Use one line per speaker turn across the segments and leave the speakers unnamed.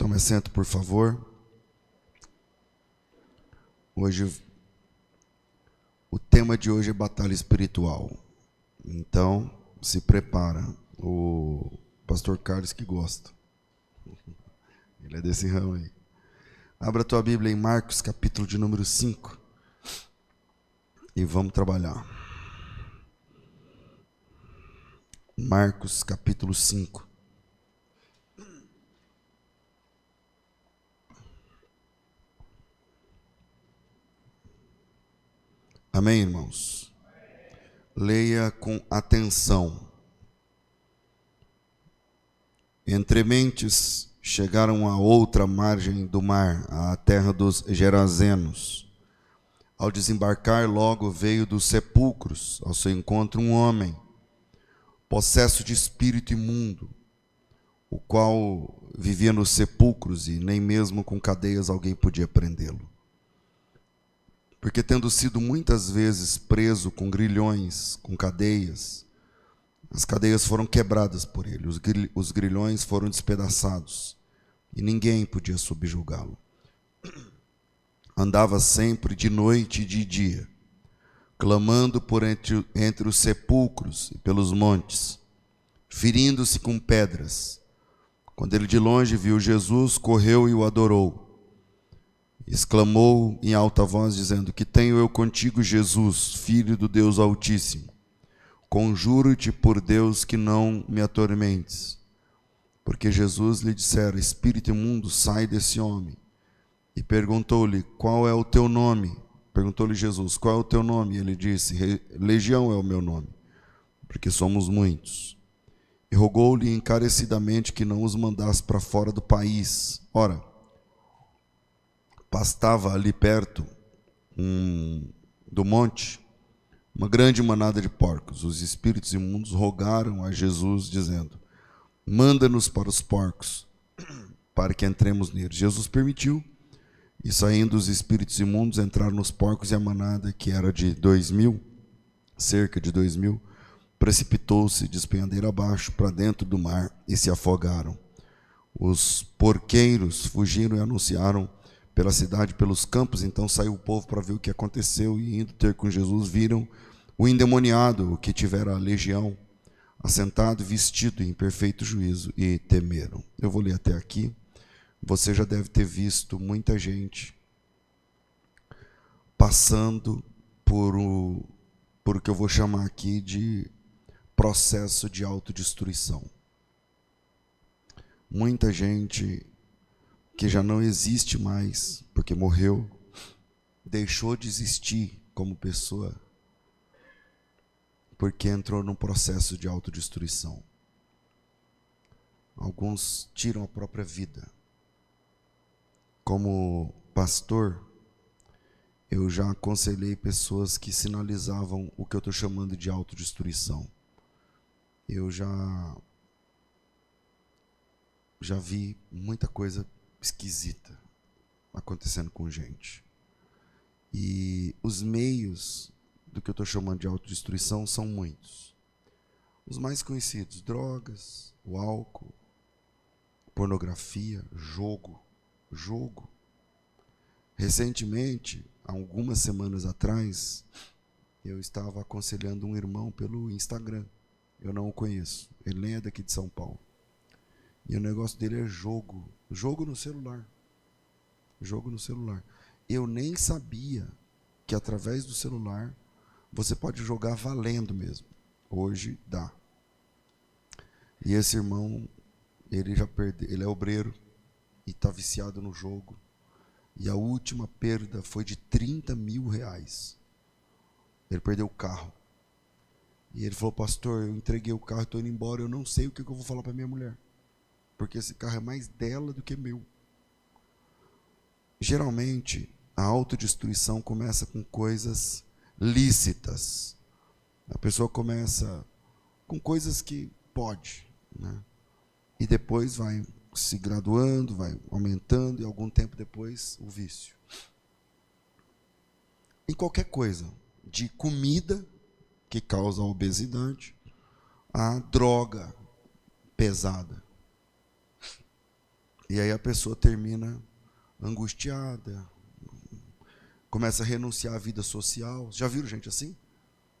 Tome assento, por favor. O tema de hoje é batalha espiritual. Então, se prepara. O pastor Carlos que gosta. Ele é desse ramo aí. Abra a tua Bíblia em Marcos, capítulo de número 5. E vamos trabalhar. Marcos, capítulo 5. Amém, irmãos? Leia com atenção. Entre mentes chegaram à outra margem do mar, à terra dos Gerazenos. Ao desembarcar, logo veio dos sepulcros ao seu encontro um homem, possesso de espírito imundo, o qual vivia nos sepulcros e nem mesmo com cadeias alguém podia prendê-lo. Porque tendo sido muitas vezes preso com grilhões, com cadeias, as cadeias foram quebradas por ele, os grilhões foram despedaçados e ninguém podia subjugá-lo. Andava sempre de noite e de dia, clamando por entre os sepulcros e pelos montes, ferindo-se com pedras. Quando ele de longe viu Jesus, correu e o adorou. Exclamou em alta voz, dizendo: Que tenho eu contigo, Jesus, Filho do Deus Altíssimo? Conjuro-te por Deus que não me atormentes. Porque Jesus lhe dissera: Espírito imundo, sai desse homem. E perguntou-lhe: Qual é o teu nome? Perguntou-lhe Jesus: Qual é o teu nome? E ele disse: Legião é o meu nome, porque somos muitos. E rogou-lhe encarecidamente que não os mandasse para fora do país. Ora, pastava ali perto do monte uma grande manada de porcos. Os espíritos imundos rogaram a Jesus, dizendo: Manda-nos para os porcos, para que entremos neles. Jesus permitiu, e saindo os espíritos imundos, entraram nos porcos, e a manada, que era de 2.000, cerca de 2.000, precipitou-se de espenhadeira abaixo para dentro do mar e se afogaram. Os porqueiros fugiram e anunciaram pela cidade, pelos campos. Então saiu o povo para ver o que aconteceu, e indo ter com Jesus, viram o endemoniado, o que tivera a legião, assentado, vestido em perfeito juízo, e temeram. Eu vou ler até aqui. Você já deve ter visto muita gente passando por o que eu vou chamar aqui de processo de autodestruição. Muita gente que já não existe mais, porque morreu, deixou de existir como pessoa, porque entrou num processo de autodestruição. Alguns tiram a própria vida. Como pastor, eu já aconselhei pessoas que sinalizavam o que eu estou chamando de autodestruição. Eu já vi muita coisa esquisita acontecendo com gente. E os meios do que eu estou chamando de autodestruição são muitos. Os mais conhecidos: drogas, o álcool, pornografia, jogo. Recentemente, há algumas semanas atrás, eu estava aconselhando um irmão pelo Instagram. Eu não o conheço, ele nem é daqui de São Paulo. E o negócio dele é jogo no celular. Jogo no celular. Eu nem sabia que através do celular você pode jogar valendo mesmo. Hoje dá. E esse irmão, ele já perdeu, ele é obreiro e está viciado no jogo. E a última perda foi de 30 mil reais. Ele perdeu o carro. E ele falou: Pastor, eu entreguei o carro, estou indo embora, eu não sei o que eu vou falar para minha mulher, porque esse carro é mais dela do que meu. Geralmente, a autodestruição começa com coisas lícitas. A pessoa começa com coisas que pode, né? E depois vai se graduando, vai aumentando, e algum tempo depois, o vício. Em qualquer coisa, de comida, que causa obesidade, a droga pesada. E aí a pessoa termina angustiada, começa a renunciar à vida social. Já viram gente assim?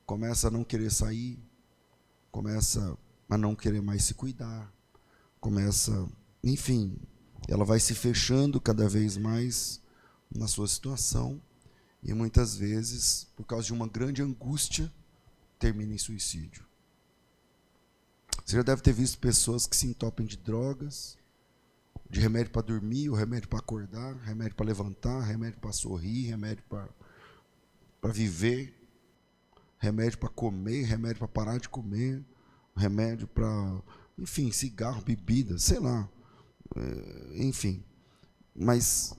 Começa a não querer sair, começa a não querer mais se cuidar, começa, enfim, ela vai se fechando cada vez mais na sua situação e muitas vezes, por causa de uma grande angústia, termina em suicídio. Você já deve ter visto pessoas que se entopem de drogas, de remédio para dormir, ou remédio para acordar, remédio para levantar, remédio para sorrir, remédio para viver, remédio para comer, remédio para parar de comer, remédio para, enfim, cigarro, bebida, sei lá, enfim. Mas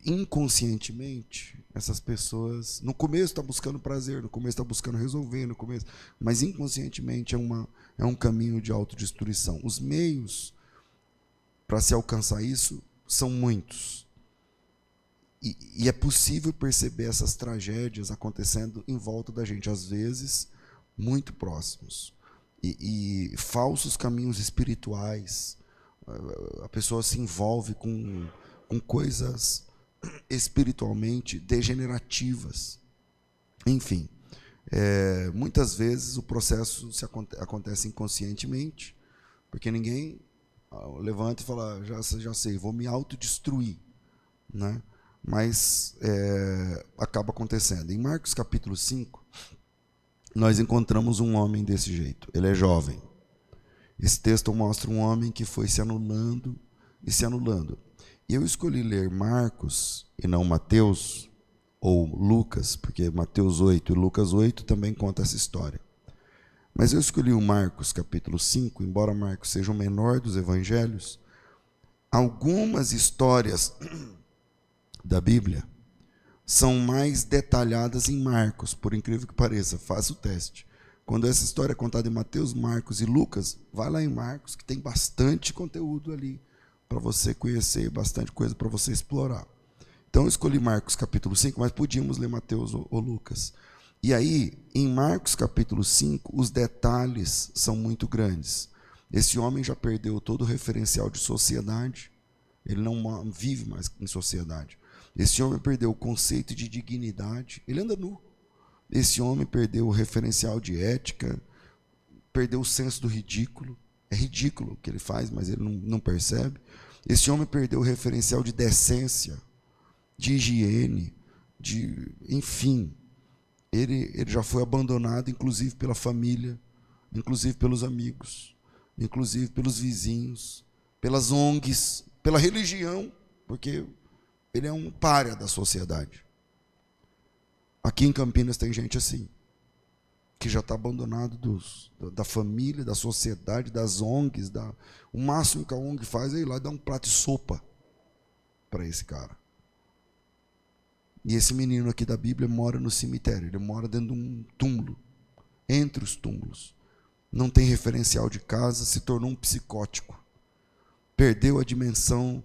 inconscientemente, essas pessoas, no começo está buscando prazer, no começo está buscando resolver, no começo, mas inconscientemente é um caminho de autodestruição. Os meios para se alcançar isso são muitos. E é possível perceber essas tragédias acontecendo em volta da gente, às vezes muito próximos. E falsos caminhos espirituais. A pessoa se envolve com coisas espiritualmente degenerativas. Enfim, muitas vezes o processo acontece inconscientemente, porque ninguém levanta e fala, já sei, vou me autodestruir, né? Mas acaba acontecendo. Em Marcos capítulo 5, nós encontramos um homem desse jeito. Ele é jovem. Esse texto mostra um homem que foi se anulando e se anulando. E eu escolhi ler Marcos e não Mateus ou Lucas, porque Mateus 8 e Lucas 8 também conta essa história. Mas eu escolhi o Marcos capítulo 5, embora Marcos seja o menor dos evangelhos, algumas histórias da Bíblia são mais detalhadas em Marcos, por incrível que pareça, faça o teste. Quando essa história é contada em Mateus, Marcos e Lucas, vai lá em Marcos, que tem bastante conteúdo ali para você conhecer, bastante coisa para você explorar. Então eu escolhi Marcos capítulo 5, mas podíamos ler Mateus ou Lucas. E aí, em Marcos capítulo 5, os detalhes são muito grandes. Esse homem já perdeu todo o referencial de sociedade, ele não vive mais em sociedade. Esse homem perdeu o conceito de dignidade, ele anda nu. Esse homem perdeu o referencial de ética, perdeu o senso do ridículo. É ridículo o que ele faz, mas ele não percebe. Esse homem perdeu o referencial de decência, de higiene, enfim. Ele já foi abandonado, inclusive pela família, inclusive pelos amigos, inclusive pelos vizinhos, pelas ONGs, pela religião, porque ele é um pária da sociedade. Aqui em Campinas tem gente assim, que já está abandonado da família, da sociedade, das ONGs. O máximo que a ONG faz é ir lá e dar um prato de sopa para esse cara. E esse menino aqui da Bíblia mora no cemitério, ele mora dentro de um túmulo, entre os túmulos. Não tem referencial de casa, se tornou um psicótico. Perdeu a dimensão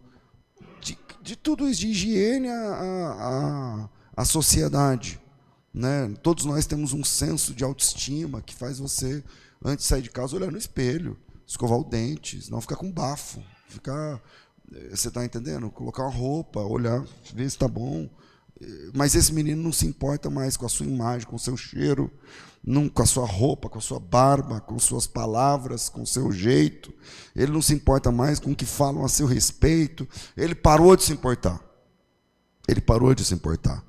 de tudo isso, de higiene à sociedade. Né? Todos nós temos um senso de autoestima que faz você, antes de sair de casa, olhar no espelho, escovar o dente, não ficar com bafo, você está entendendo? Colocar uma roupa, olhar, ver se está bom. Mas esse menino não se importa mais com a sua imagem, com o seu cheiro, com a sua roupa, com a sua barba, com suas palavras, com o seu jeito. Ele não se importa mais com o que falam a seu respeito. Ele parou de se importar. Ele parou de se importar.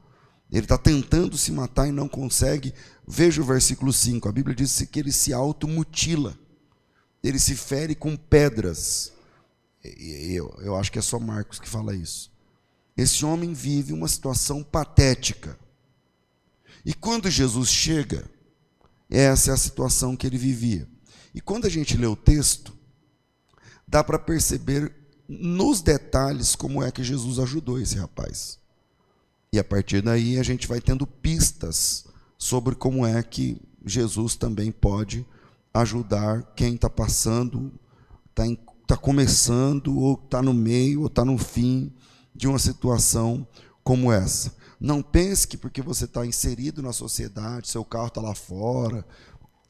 Ele está tentando se matar e não consegue. Veja o versículo 5. A Bíblia diz que ele se automutila. Ele se fere com pedras. Eu acho que é só Marcos que fala isso. Esse homem vive uma situação patética. E quando Jesus chega, essa é a situação que ele vivia. E quando a gente lê o texto, dá para perceber nos detalhes como é que Jesus ajudou esse rapaz. E a partir daí a gente vai tendo pistas sobre como é que Jesus também pode ajudar quem está passando, está começando, ou está no meio, ou está no fim de uma situação como essa. Não pense que porque você está inserido na sociedade, seu carro está lá fora,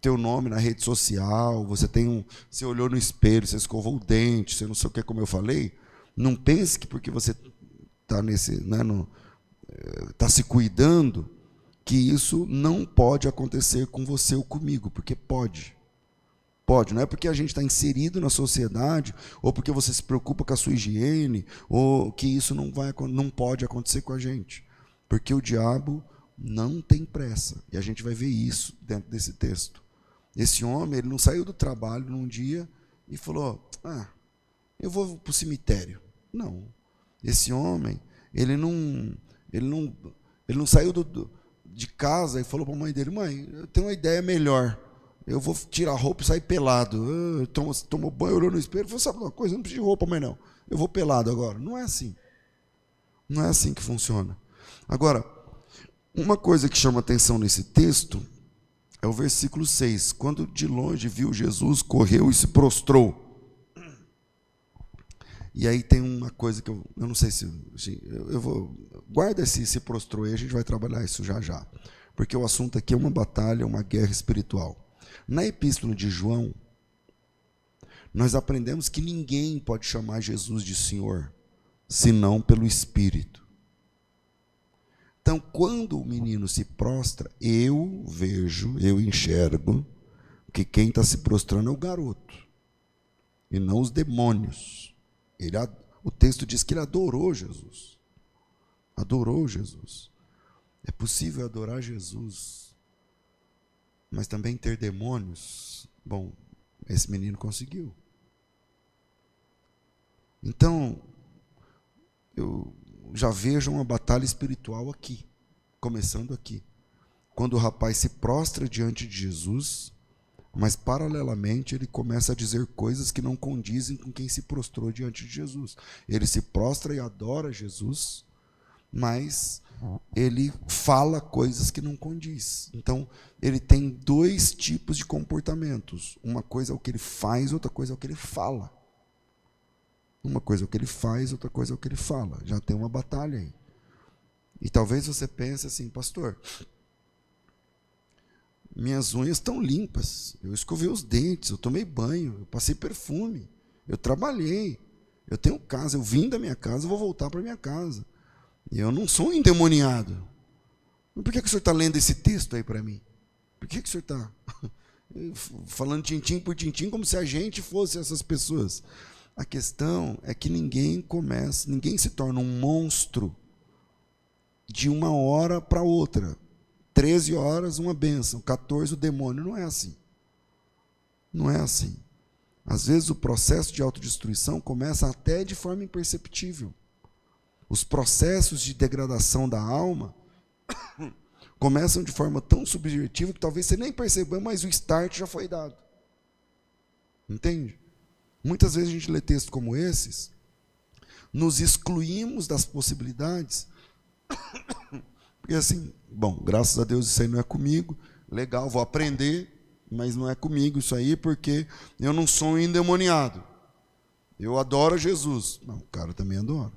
teu nome na rede social, você olhou no espelho, você escovou o dente, você não sei o que, como eu falei, Não pense que porque você está tá se cuidando, que isso não pode acontecer com você ou comigo, porque pode. Pode, não é porque a gente está inserido na sociedade, ou porque você se preocupa com a sua higiene, ou que isso não pode acontecer com a gente. Porque o diabo não tem pressa. E a gente vai ver isso dentro desse texto. Esse homem, ele não saiu do trabalho num dia e falou, eu vou para o cemitério. Não. Esse homem, ele não saiu de casa e falou para a mãe dele, mãe, eu tenho uma ideia melhor. Eu vou tirar a roupa e sair pelado. Tomou banho, olhou no espelho e falou, sabe uma coisa, eu não preciso de roupa, mãe, não. Eu vou pelado agora. Não é assim. Não é assim que funciona. Agora, uma coisa que chama atenção nesse texto é o versículo 6. Quando de longe viu Jesus, correu e se prostrou. E aí tem uma coisa que eu não sei se... eu vou... Guarda esse se prostrou aí, a gente vai trabalhar isso já já. Porque o assunto aqui é uma batalha, uma guerra espiritual. Na epístola de João, nós aprendemos que ninguém pode chamar Jesus de Senhor, senão pelo Espírito. Então, quando o menino se prostra, eu enxergo que quem está se prostrando é o garoto, e não os demônios. O texto diz que ele adorou Jesus. Adorou Jesus. É possível adorar Jesus, mas também ter demônios? Bom, esse menino conseguiu. Então, eu já vejo uma batalha espiritual aqui, começando aqui. Quando o rapaz se prostra diante de Jesus, mas paralelamente ele começa a dizer coisas que não condizem com quem se prostrou diante de Jesus. Ele se prostra e adora Jesus, mas ele fala coisas que não condiz. Então, ele tem dois tipos de comportamentos. Uma coisa é o que ele faz, outra coisa é o que ele fala. Uma coisa é o que ele faz, outra coisa é o que ele fala. Já tem uma batalha aí. E talvez você pense assim, pastor, minhas unhas estão limpas, eu escovei os dentes, eu tomei banho, eu passei perfume, eu trabalhei, eu tenho casa, eu vim da minha casa, eu vou voltar para minha casa. E eu não sou um endemoniado. Por que o senhor está lendo esse texto aí para mim? Por que o senhor está falando tintim por tintim como se a gente fosse essas pessoas? A questão é que ninguém se torna um monstro de uma hora para outra. 13 horas, uma bênção, 14, o demônio. Não é assim. Não é assim. Às vezes o processo de autodestruição começa até de forma imperceptível. Os processos de degradação da alma começam de forma tão subjetiva que talvez você nem perceba, mas o start já foi dado. Entende? Muitas vezes a gente lê textos como esses, nos excluímos das possibilidades, porque assim, bom, graças a Deus isso aí não é comigo, legal, vou aprender, mas não é comigo isso aí, porque eu não sou um endemoniado. Eu adoro Jesus. Não, o cara também adora.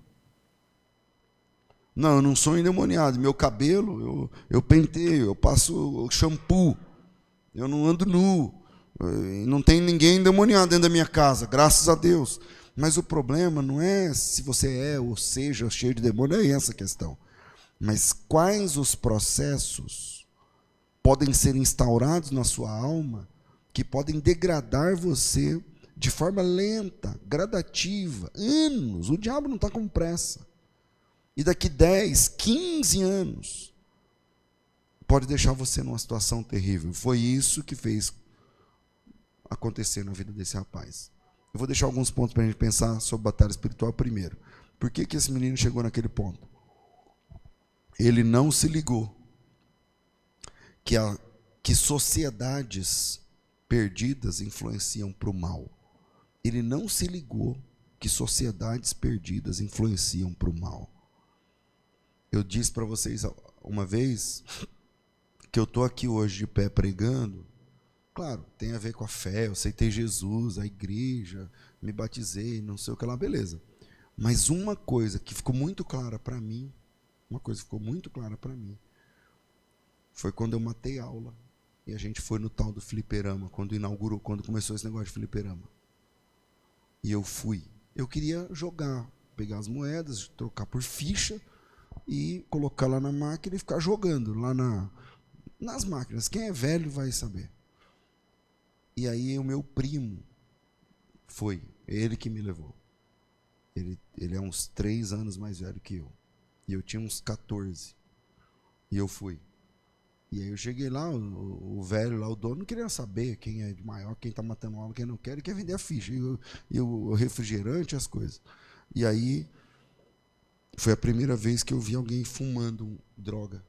Não, eu não sou endemoniado. Meu cabelo, eu penteio, eu passo shampoo, eu não ando nu, não tem ninguém endemoniado dentro da minha casa, graças a Deus. Mas o problema não é se você é ou seja cheio de demônio, não é essa a questão. Mas quais os processos podem ser instaurados na sua alma que podem degradar você de forma lenta, gradativa, anos. O diabo não está com pressa. E daqui 10, 15 anos, pode deixar você numa situação terrível. Foi isso que fez acontecer na vida desse rapaz. Eu vou deixar alguns pontos para a gente pensar sobre batalha espiritual primeiro. Por que esse menino chegou naquele ponto? Ele não se ligou que sociedades perdidas influenciam para o mal. Ele não se ligou que sociedades perdidas influenciam para o mal. Eu disse para vocês uma vez que eu estou aqui hoje de pé pregando. Claro, tem a ver com a fé, eu aceitei Jesus, a igreja, me batizei, não sei o que lá, beleza. Mas uma coisa que ficou muito clara para mim, foi quando eu matei aula e a gente foi no tal do fliperama, quando começou esse negócio de fliperama. E eu fui. Eu queria jogar pegar as moedas, trocar por ficha e colocar lá na máquina e ficar jogando lá nas máquinas. Quem é velho vai saber. E aí o meu primo foi, ele que me levou. Ele é uns 3 anos mais velho que eu. E eu tinha uns 14. E eu fui. E aí eu cheguei lá, o velho lá, o dono, não queria saber quem é de maior, quem está matando aula, quem não quer, ele quer vender a ficha. E o refrigerante, as coisas. E aí foi a primeira vez que eu vi alguém fumando droga.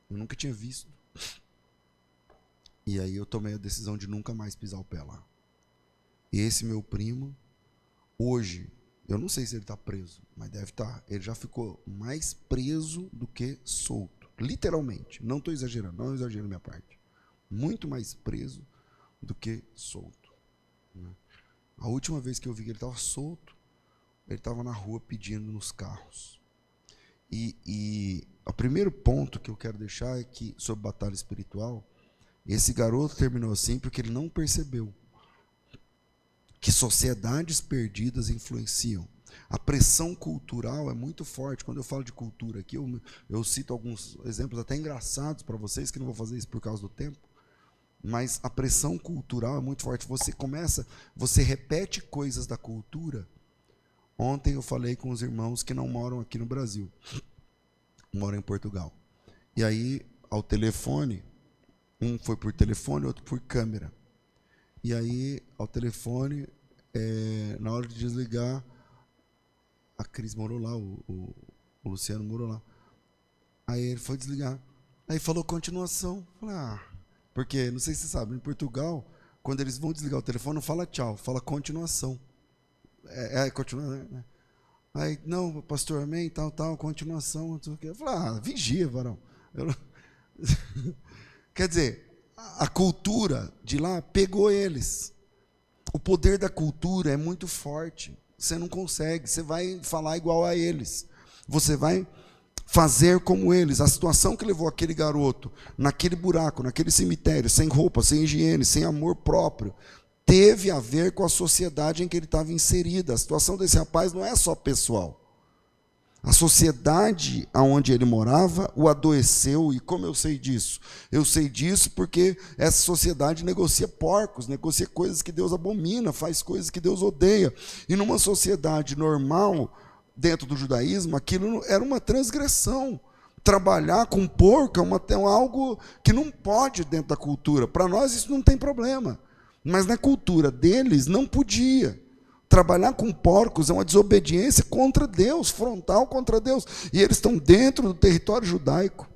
Eu nunca tinha visto. E aí eu tomei a decisão de nunca mais pisar o pé lá. E esse meu primo, hoje, eu não sei se ele está preso, mas deve estar. Ele já ficou mais preso do que solto. Literalmente. Não estou exagerando, não exagero minha parte. Muito mais preso do que solto. A última vez que eu vi que ele estava solto, ele estava na rua pedindo nos carros. E o primeiro ponto que eu quero deixar é que, sobre batalha espiritual, esse garoto terminou assim porque ele não percebeu que sociedades perdidas influenciam. A pressão cultural é muito forte. Quando eu falo de cultura aqui, eu cito alguns exemplos até engraçados para vocês, que não vou fazer isso por causa do tempo, mas a pressão cultural é muito forte. Você repete coisas da cultura. Ontem eu falei com os irmãos que não moram aqui no Brasil, moram em Portugal. E aí, ao telefone, um foi por telefone, outro por câmera. E aí, ao telefone, na hora de desligar, a Cris morou lá, o Luciano morou lá. Aí ele foi desligar. Aí falou continuação. Falei, porque, não sei se você sabe, em Portugal, quando eles vão desligar o telefone, não fala tchau, fala continuação. Continua, né? Aí, não, pastor, amém, tal, continuação. Eu falei, vigia, varão. Quer dizer, a cultura de lá pegou eles. O poder da cultura é muito forte. Você não consegue, você vai falar igual a eles. Você vai fazer como eles. A situação que levou aquele garoto naquele buraco, naquele cemitério, sem roupa, sem higiene, sem amor próprio, teve a ver com a sociedade em que ele estava inserido. A situação desse rapaz não é só pessoal. A sociedade onde ele morava o adoeceu. E como eu sei disso? Eu sei disso porque essa sociedade negocia porcos, negocia coisas que Deus abomina, faz coisas que Deus odeia. E numa sociedade normal, dentro do judaísmo, aquilo era uma transgressão. Trabalhar com porco é algo que não pode dentro da cultura. Para nós isso não tem problema. Mas na cultura deles não podia. Trabalhar com porcos é uma desobediência contra Deus, frontal contra Deus. E eles estão dentro do território judaico,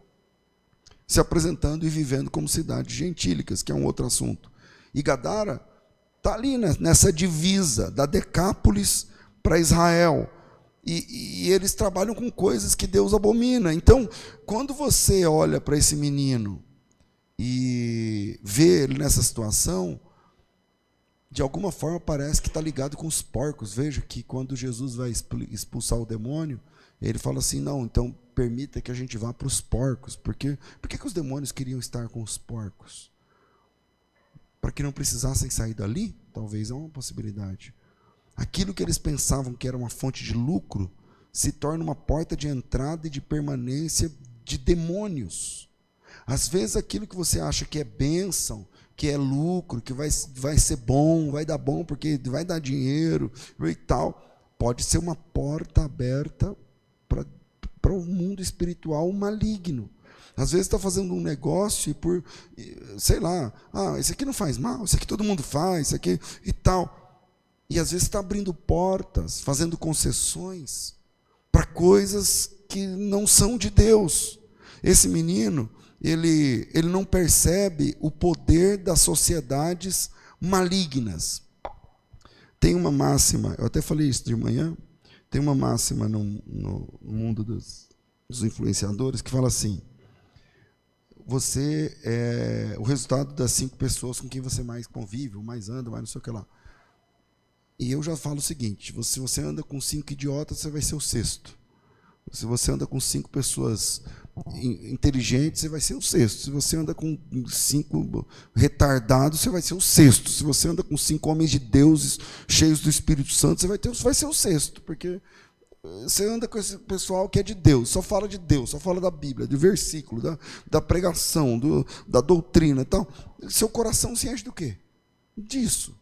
se apresentando e vivendo como cidades gentílicas, que é um outro assunto. E Gadara está ali nessa divisa da Decápolis para Israel. E eles trabalham com coisas que Deus abomina. Então, quando você olha para esse menino e vê ele nessa situação, de alguma forma parece que está ligado com os porcos. Veja que quando Jesus vai expulsar o demônio, ele fala assim, não, então permita que a gente vá para os porcos. Por que os demônios queriam estar com os porcos? Para que não precisassem sair dali? Talvez é uma possibilidade. Aquilo que eles pensavam que era uma fonte de lucro, se torna uma porta de entrada e de permanência de demônios. Às vezes aquilo que você acha que é bênção, que é lucro, que vai ser bom, vai dar bom porque vai dar dinheiro e tal, pode ser uma porta aberta para um mundo espiritual maligno. Às vezes está fazendo um negócio sei lá, esse aqui não faz mal, esse aqui todo mundo faz, esse aqui e tal. E às vezes está abrindo portas, fazendo concessões para coisas que não são de Deus. Esse menino, ele não percebe o poder das sociedades malignas. Tem uma máxima, eu até falei isso de manhã, tem uma máxima no mundo dos influenciadores que fala assim, você é o resultado das 5 pessoas com quem você mais convive, ou mais anda, mais não sei o que lá. E eu já falo o seguinte, se você anda com 5 idiotas, você vai ser o 6º. Se você anda com 5 pessoas inteligentes, você vai ser o 6º. Se você anda com 5 retardados, você vai ser o 6º. Se você anda com 5 homens de Deus cheios do Espírito Santo, você vai ser o 6º, porque Você anda com esse pessoal que é de Deus, só fala de Deus, só fala da Bíblia, do versículo, da pregação, da doutrina e tal. Seu coração se enche do quê? Disso.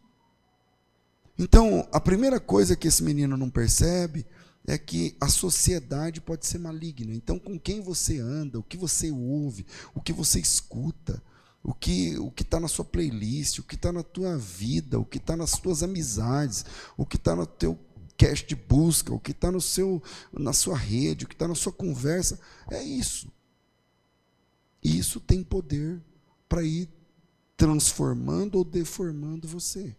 Então, a primeira coisa que esse menino não percebe é que a sociedade pode ser maligna. Então, com quem você anda, o que você ouve, o que você escuta, o que está na sua playlist, o que está na tua vida, o que está nas tuas amizades, o que está no teu cache de busca, o que está na sua rede, o que está na sua conversa, é isso. E isso tem poder para ir transformando ou deformando você.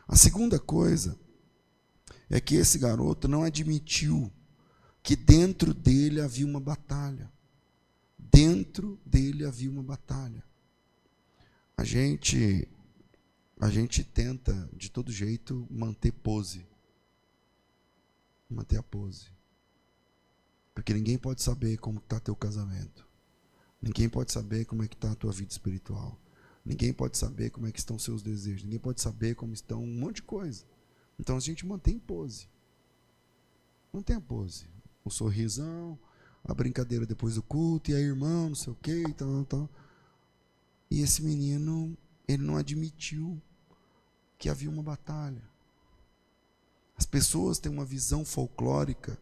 A segunda coisa é que esse garoto não admitiu que dentro dele havia uma batalha. Dentro dele havia uma batalha. A gente tenta, de todo jeito, manter pose. Manter a pose. Porque ninguém pode saber como está teu casamento. Ninguém pode saber como é que está a tua vida espiritual. Ninguém pode saber como é que estão seus desejos. Ninguém pode saber como estão um monte de coisa. Então a gente mantém pose. Mantém a pose. O sorrisão, a brincadeira depois do culto, e aí, irmão, não sei o quê, e tal. E esse menino, ele não admitiu que havia uma batalha. As pessoas têm uma visão folclórica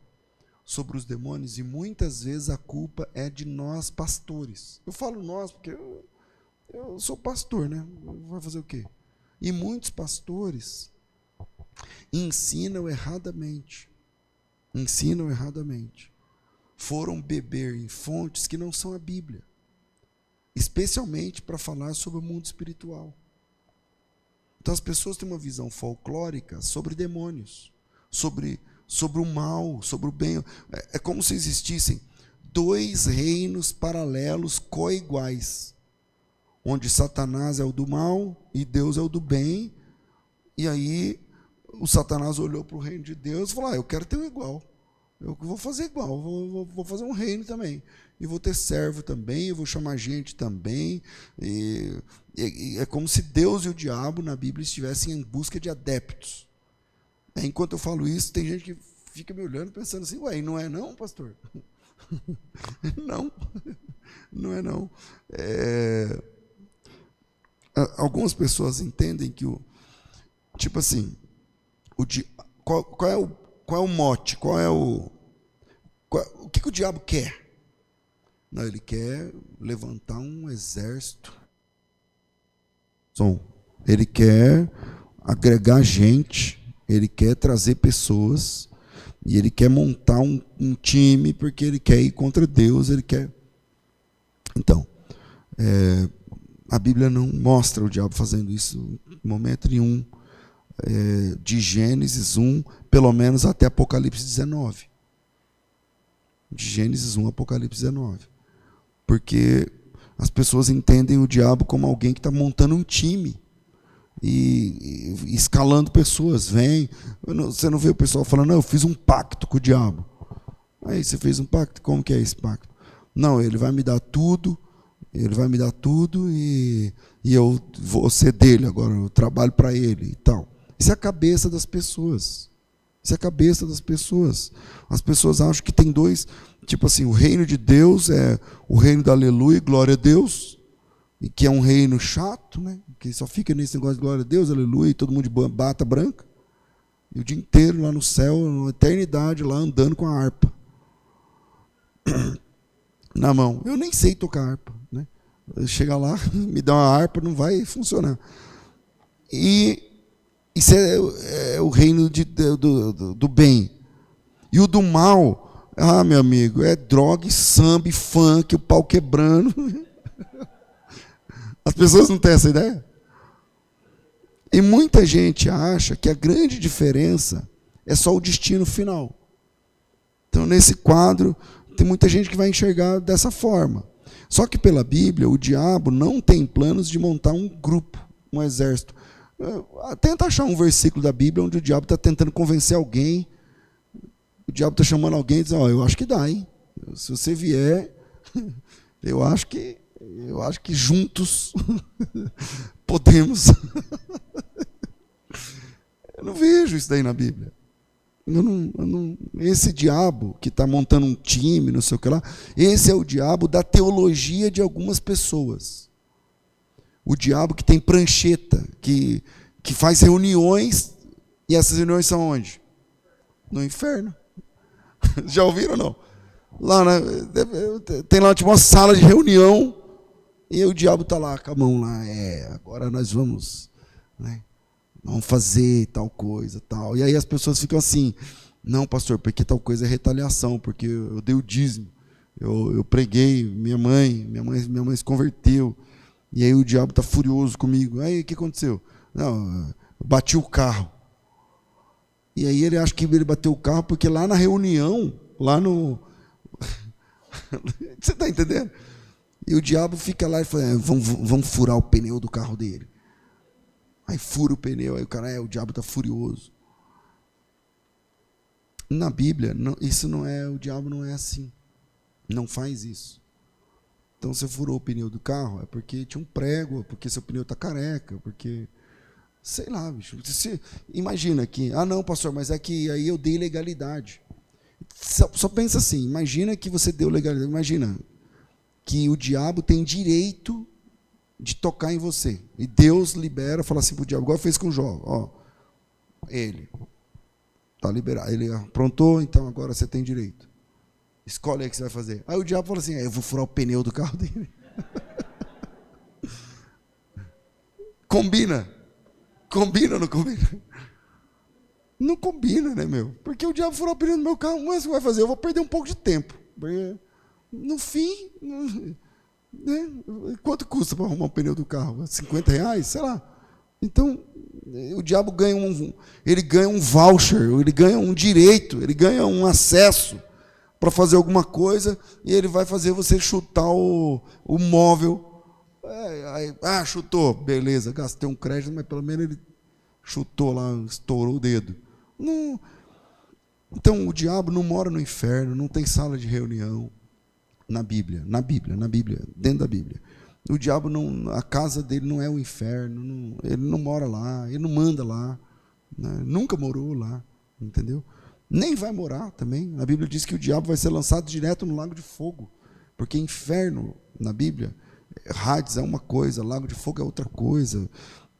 sobre os demônios e muitas vezes a culpa é de nós pastores. Eu falo nós porque eu sou pastor, né? Vai fazer o quê? E muitos pastores ensinam erradamente. Foram beber em fontes que não são a Bíblia. Especialmente para falar sobre o mundo espiritual. Então as pessoas têm uma visão folclórica sobre demônios, sobre o mal, sobre o bem. É como se existissem dois reinos paralelos coiguais, onde Satanás é o do mal e Deus é o do bem. E aí o Satanás olhou para o reino de Deus e falou: eu quero ter um igual. Eu vou fazer igual, vou fazer um reino também. E vou ter servo também, eu vou chamar gente também. E é como se Deus e o diabo na Bíblia estivessem em busca de adeptos. Enquanto eu falo isso, tem gente que fica me olhando pensando assim: ué, não é não, pastor? Não é não. Algumas pessoas entendem que tipo assim, qual é o mote? O que o diabo quer? Não, ele quer levantar um exército. Ele quer agregar gente, ele quer trazer pessoas, e ele quer montar um time, porque ele quer ir contra Deus, ele quer... Então, a Bíblia não mostra o diabo fazendo isso em momento nenhum, de Gênesis 1, pelo menos até Apocalipse 19. De Gênesis 1 a Apocalipse 19. Porque as pessoas entendem o diabo como alguém que está montando um time e escalando pessoas. Você não vê o pessoal falando: não, eu fiz um pacto com o diabo. Aí você fez um pacto? Como que é esse pacto? Não, ele vai me dar tudo, e eu vou ser dele agora, eu trabalho para ele e tal. Isso é a cabeça das pessoas. As pessoas acham que tem dois, tipo assim, o reino de Deus é o reino da aleluia, glória a Deus, e que é um reino chato, né? Que só fica nesse negócio de glória a Deus, aleluia, e todo mundo de bata branca, e o dia inteiro lá no céu, na eternidade, lá andando com a harpa na mão. Eu nem sei tocar harpa, né? Chega lá, me dá uma harpa, não vai funcionar. E isso é o reino do bem. E o do mal, meu amigo, é droga, samba, funk, o pau quebrando. As pessoas não têm essa ideia? E muita gente acha que a grande diferença é só o destino final. Então, nesse quadro, tem muita gente que vai enxergar dessa forma. Só que pela Bíblia, o diabo não tem planos de montar um grupo, um exército. Tenta achar um versículo da Bíblia onde o diabo está tentando convencer alguém. O diabo está chamando alguém e diz: eu acho que dá, hein? Se você vier, eu acho que juntos podemos. Eu não vejo isso daí na Bíblia. Esse diabo que está montando um time, não sei o que lá, esse é o diabo da teologia de algumas pessoas. O diabo que tem prancheta, que faz reuniões, e essas reuniões são onde? No inferno. Já ouviram ou não? Lá, tem lá tipo uma sala de reunião, e o diabo está lá com a mão lá, agora nós vamos, né, vamos fazer tal coisa, tal. E aí as pessoas ficam assim, não, pastor, porque tal coisa é retaliação, porque eu dei o dízimo, eu preguei, minha mãe se converteu, e aí o diabo está furioso comigo. Aí o que aconteceu? Não, eu bati o carro. E aí ele acha que ele bateu o carro porque lá na reunião, lá no... Você está entendendo? E o diabo fica lá e fala, vamos furar o pneu do carro dele. Aí fura o pneu, aí o cara, o diabo está furioso. Na Bíblia, isso não é, o diabo não é assim. Não faz isso. Então você furou o pneu do carro, é porque tinha um prego, é porque seu pneu está careca, porque... Sei lá, bicho. Você imagina que, não, pastor, mas é que aí eu dei legalidade. Só pensa assim, imagina que você deu legalidade, imagina que o diabo tem direito de tocar em você. E Deus libera, fala assim para o diabo, igual fez com Jó, ele está liberado, ele aprontou, então agora você tem direito. Escolhe aí o que você vai fazer. Aí o diabo fala assim, eu vou furar o pneu do carro dele. Combina? Combina ou não combina? Não combina, né, meu? Porque o diabo furou o pneu do meu carro, mas o que vai fazer? Eu vou perder um pouco de tempo. Porque, no fim, né? Quanto custa para arrumar um pneu do carro? R$50? Sei lá. Então, o diabo ganha ele ganha um voucher, ele ganha um direito, ele ganha um acesso para fazer alguma coisa, e ele vai fazer você chutar o móvel. Chutou, beleza, gastei um crédito, mas pelo menos ele chutou lá, estourou o dedo. Não. Então o diabo não mora no inferno, não tem sala de reunião na Bíblia, dentro da Bíblia. O diabo a casa dele não é o inferno, ele não mora lá, ele não manda lá, né? Nunca morou lá, entendeu? Nem vai morar também. A Bíblia diz que o diabo vai ser lançado direto no lago de fogo, porque inferno na Bíblia, Hades é uma coisa, lago de fogo é outra coisa.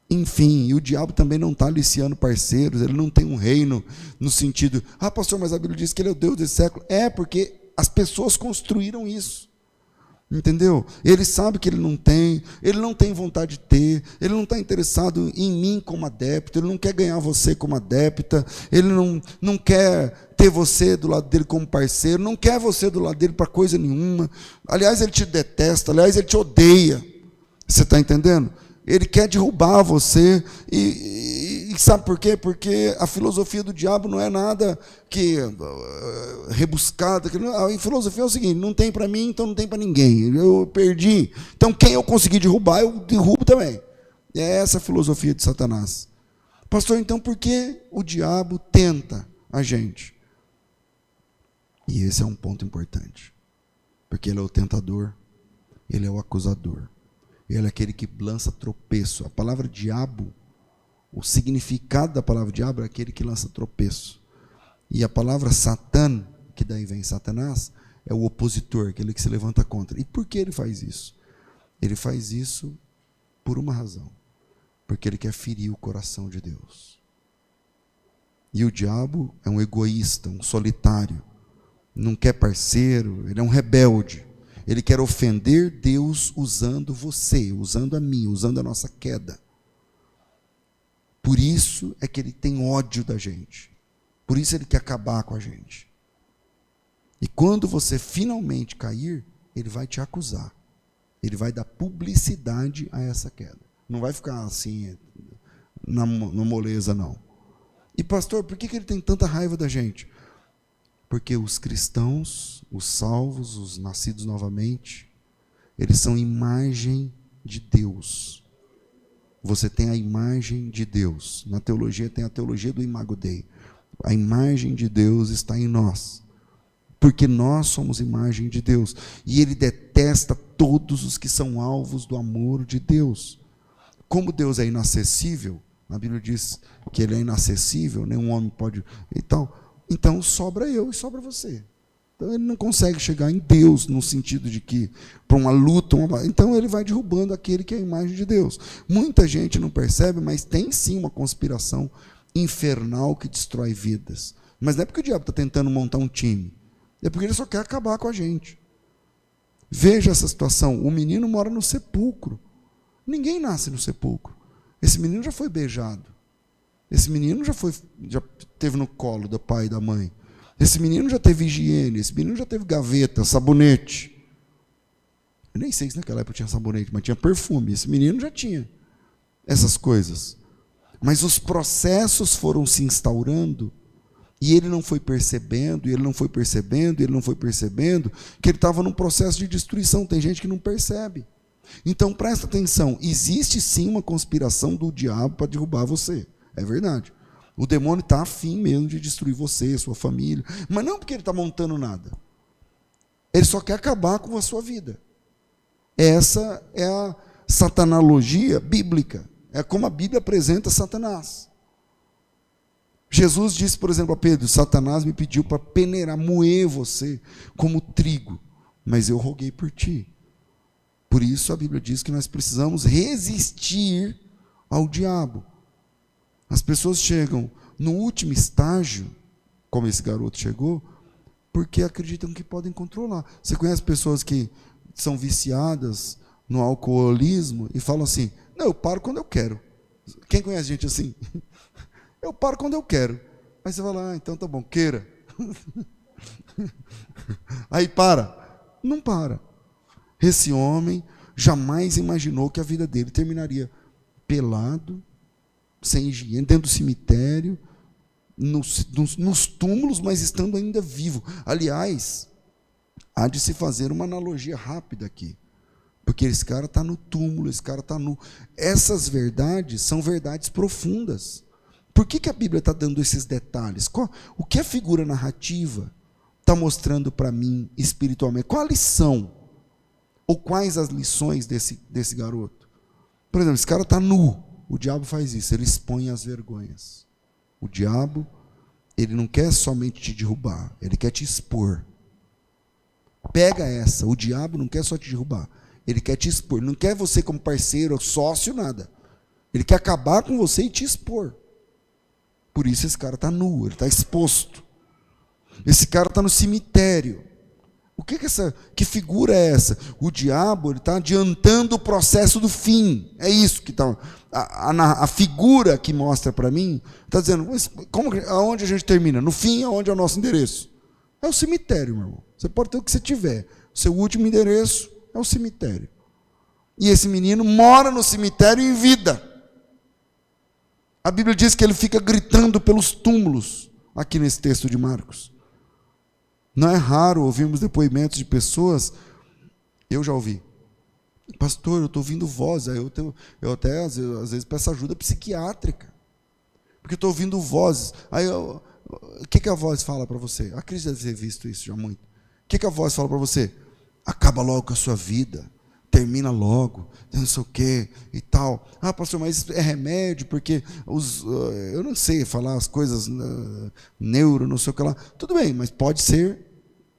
Enfim, e o diabo também não está aliciando parceiros, ele não tem um reino no sentido, pastor, mas a Bíblia diz que ele é o Deus desse século. Porque as pessoas construíram isso, entendeu? Ele sabe que ele não tem vontade de ter, ele não está interessado em mim como adepto, ele não quer ganhar você como adepta, ele não quer ter você do lado dele como parceiro, não quer você do lado dele para coisa nenhuma. Aliás, ele te detesta, aliás, ele te odeia. Você está entendendo? Ele quer derrubar você, e sabe por quê? Porque a filosofia do diabo não é nada que rebuscada. A filosofia é o seguinte, não tem para mim, então não tem para ninguém. Eu perdi, então quem eu conseguir derrubar, eu derrubo também. É essa a filosofia de Satanás. Pastor, então por que o diabo tenta a gente? E esse é um ponto importante, porque ele é o tentador, ele é o acusador. Ele é aquele que lança tropeço. A palavra diabo, o significado da palavra diabo é aquele que lança tropeço. E a palavra Satã, que daí vem Satanás, é o opositor, aquele que se levanta contra. E por que ele faz isso? Ele faz isso por uma razão. Porque ele quer ferir o coração de Deus. E o diabo é um egoísta, um solitário. Não quer parceiro, ele é um rebelde. Ele quer ofender Deus usando você, usando a mim, usando a nossa queda. Por isso é que ele tem ódio da gente. Por isso ele quer acabar com a gente. E quando você finalmente cair, ele vai te acusar. Ele vai dar publicidade a essa queda. Não vai ficar assim, na moleza, não. E pastor, por que ele tem tanta raiva da gente? Porque os cristãos, os salvos, os nascidos novamente, eles são imagem de Deus. Você tem a imagem de Deus. Na teologia tem a teologia do Imago Dei. A imagem de Deus está em nós. Porque nós somos imagem de Deus. E ele detesta todos os que são alvos do amor de Deus. Como Deus é inacessível, a Bíblia diz que ele é inacessível, nenhum homem pode e tal. Então sobra eu e sobra você. Então ele não consegue chegar em Deus no sentido de que para uma luta, então ele vai derrubando aquele que é a imagem de Deus. Muita gente não percebe, mas tem sim uma conspiração infernal que destrói vidas. Mas não é porque o diabo está tentando montar um time, é porque ele só quer acabar com a gente. Veja essa situação, o menino mora no sepulcro. Ninguém nasce no sepulcro. Esse menino já foi beijado. Esse menino já teve no colo do pai e da mãe. Esse menino já teve higiene, esse menino já teve gaveta, sabonete. Eu nem sei se naquela época tinha sabonete, mas tinha perfume. Esse menino já tinha essas coisas. Mas os processos foram se instaurando e ele não foi percebendo, e ele não foi percebendo, e ele não foi percebendo que ele estava num processo de destruição. Tem gente que não percebe. Então presta atenção, existe sim uma conspiração do diabo para derrubar você. É verdade. O demônio está afim mesmo de destruir você, sua família. Mas não porque ele está montando nada. Ele só quer acabar com a sua vida. Essa é a satanologia bíblica. É como a Bíblia apresenta Satanás. Jesus disse, por exemplo, a Pedro: Satanás me pediu para peneirar, moer você como trigo, mas eu roguei por ti. Por isso a Bíblia diz que nós precisamos resistir ao diabo. As pessoas chegam no último estágio, como esse garoto chegou, porque acreditam que podem controlar. Você conhece pessoas que são viciadas no alcoolismo e falam assim: não, eu paro quando eu quero. Quem conhece gente assim? Eu paro quando eu quero. Aí você fala: ah, então tá bom, queira. Aí para. Não para. Esse homem jamais imaginou que a vida dele terminaria pelado, sem higiene, dentro do cemitério, nos túmulos, mas estando ainda vivo. Aliás, há de se fazer uma analogia rápida aqui, porque esse cara está no túmulo, esse cara está nu. Essas verdades são verdades profundas. Por que a Bíblia está dando esses detalhes? O que a figura narrativa está mostrando para mim espiritualmente? Qual a lição? Ou quais as lições desse garoto? Por exemplo, esse cara está nu. O diabo faz isso, ele expõe as vergonhas. O diabo, ele não quer somente te derrubar, ele quer te expor. Pega essa, o diabo não quer só te derrubar, ele quer te expor. Ele não quer você como parceiro, sócio, nada. Ele quer acabar com você e te expor. Por isso esse cara está nu, ele está exposto. Esse cara está no cemitério. Que figura é essa? O diabo está adiantando o processo do fim. É isso que está. A figura que mostra para mim está dizendo: aonde a gente termina? No fim, aonde é o nosso endereço? É o cemitério, meu irmão. Você pode ter o que você tiver. O seu último endereço é o cemitério. E esse menino mora no cemitério em vida. A Bíblia diz que ele fica gritando pelos túmulos, aqui nesse texto de Marcos. Não é raro ouvirmos depoimentos de pessoas, eu já ouvi: pastor, eu estou ouvindo voz. Aí eu até às vezes peço ajuda psiquiátrica, porque estou ouvindo vozes. Aí o que a voz fala para você? A Cris deve ter visto isso já muito. O que a voz fala para você? Acaba logo com a sua vida, termina logo, não sei o que e tal. Ah, pastor, mas isso é remédio, porque eu não sei falar as coisas, neuro, não sei o que lá. Tudo bem, mas pode ser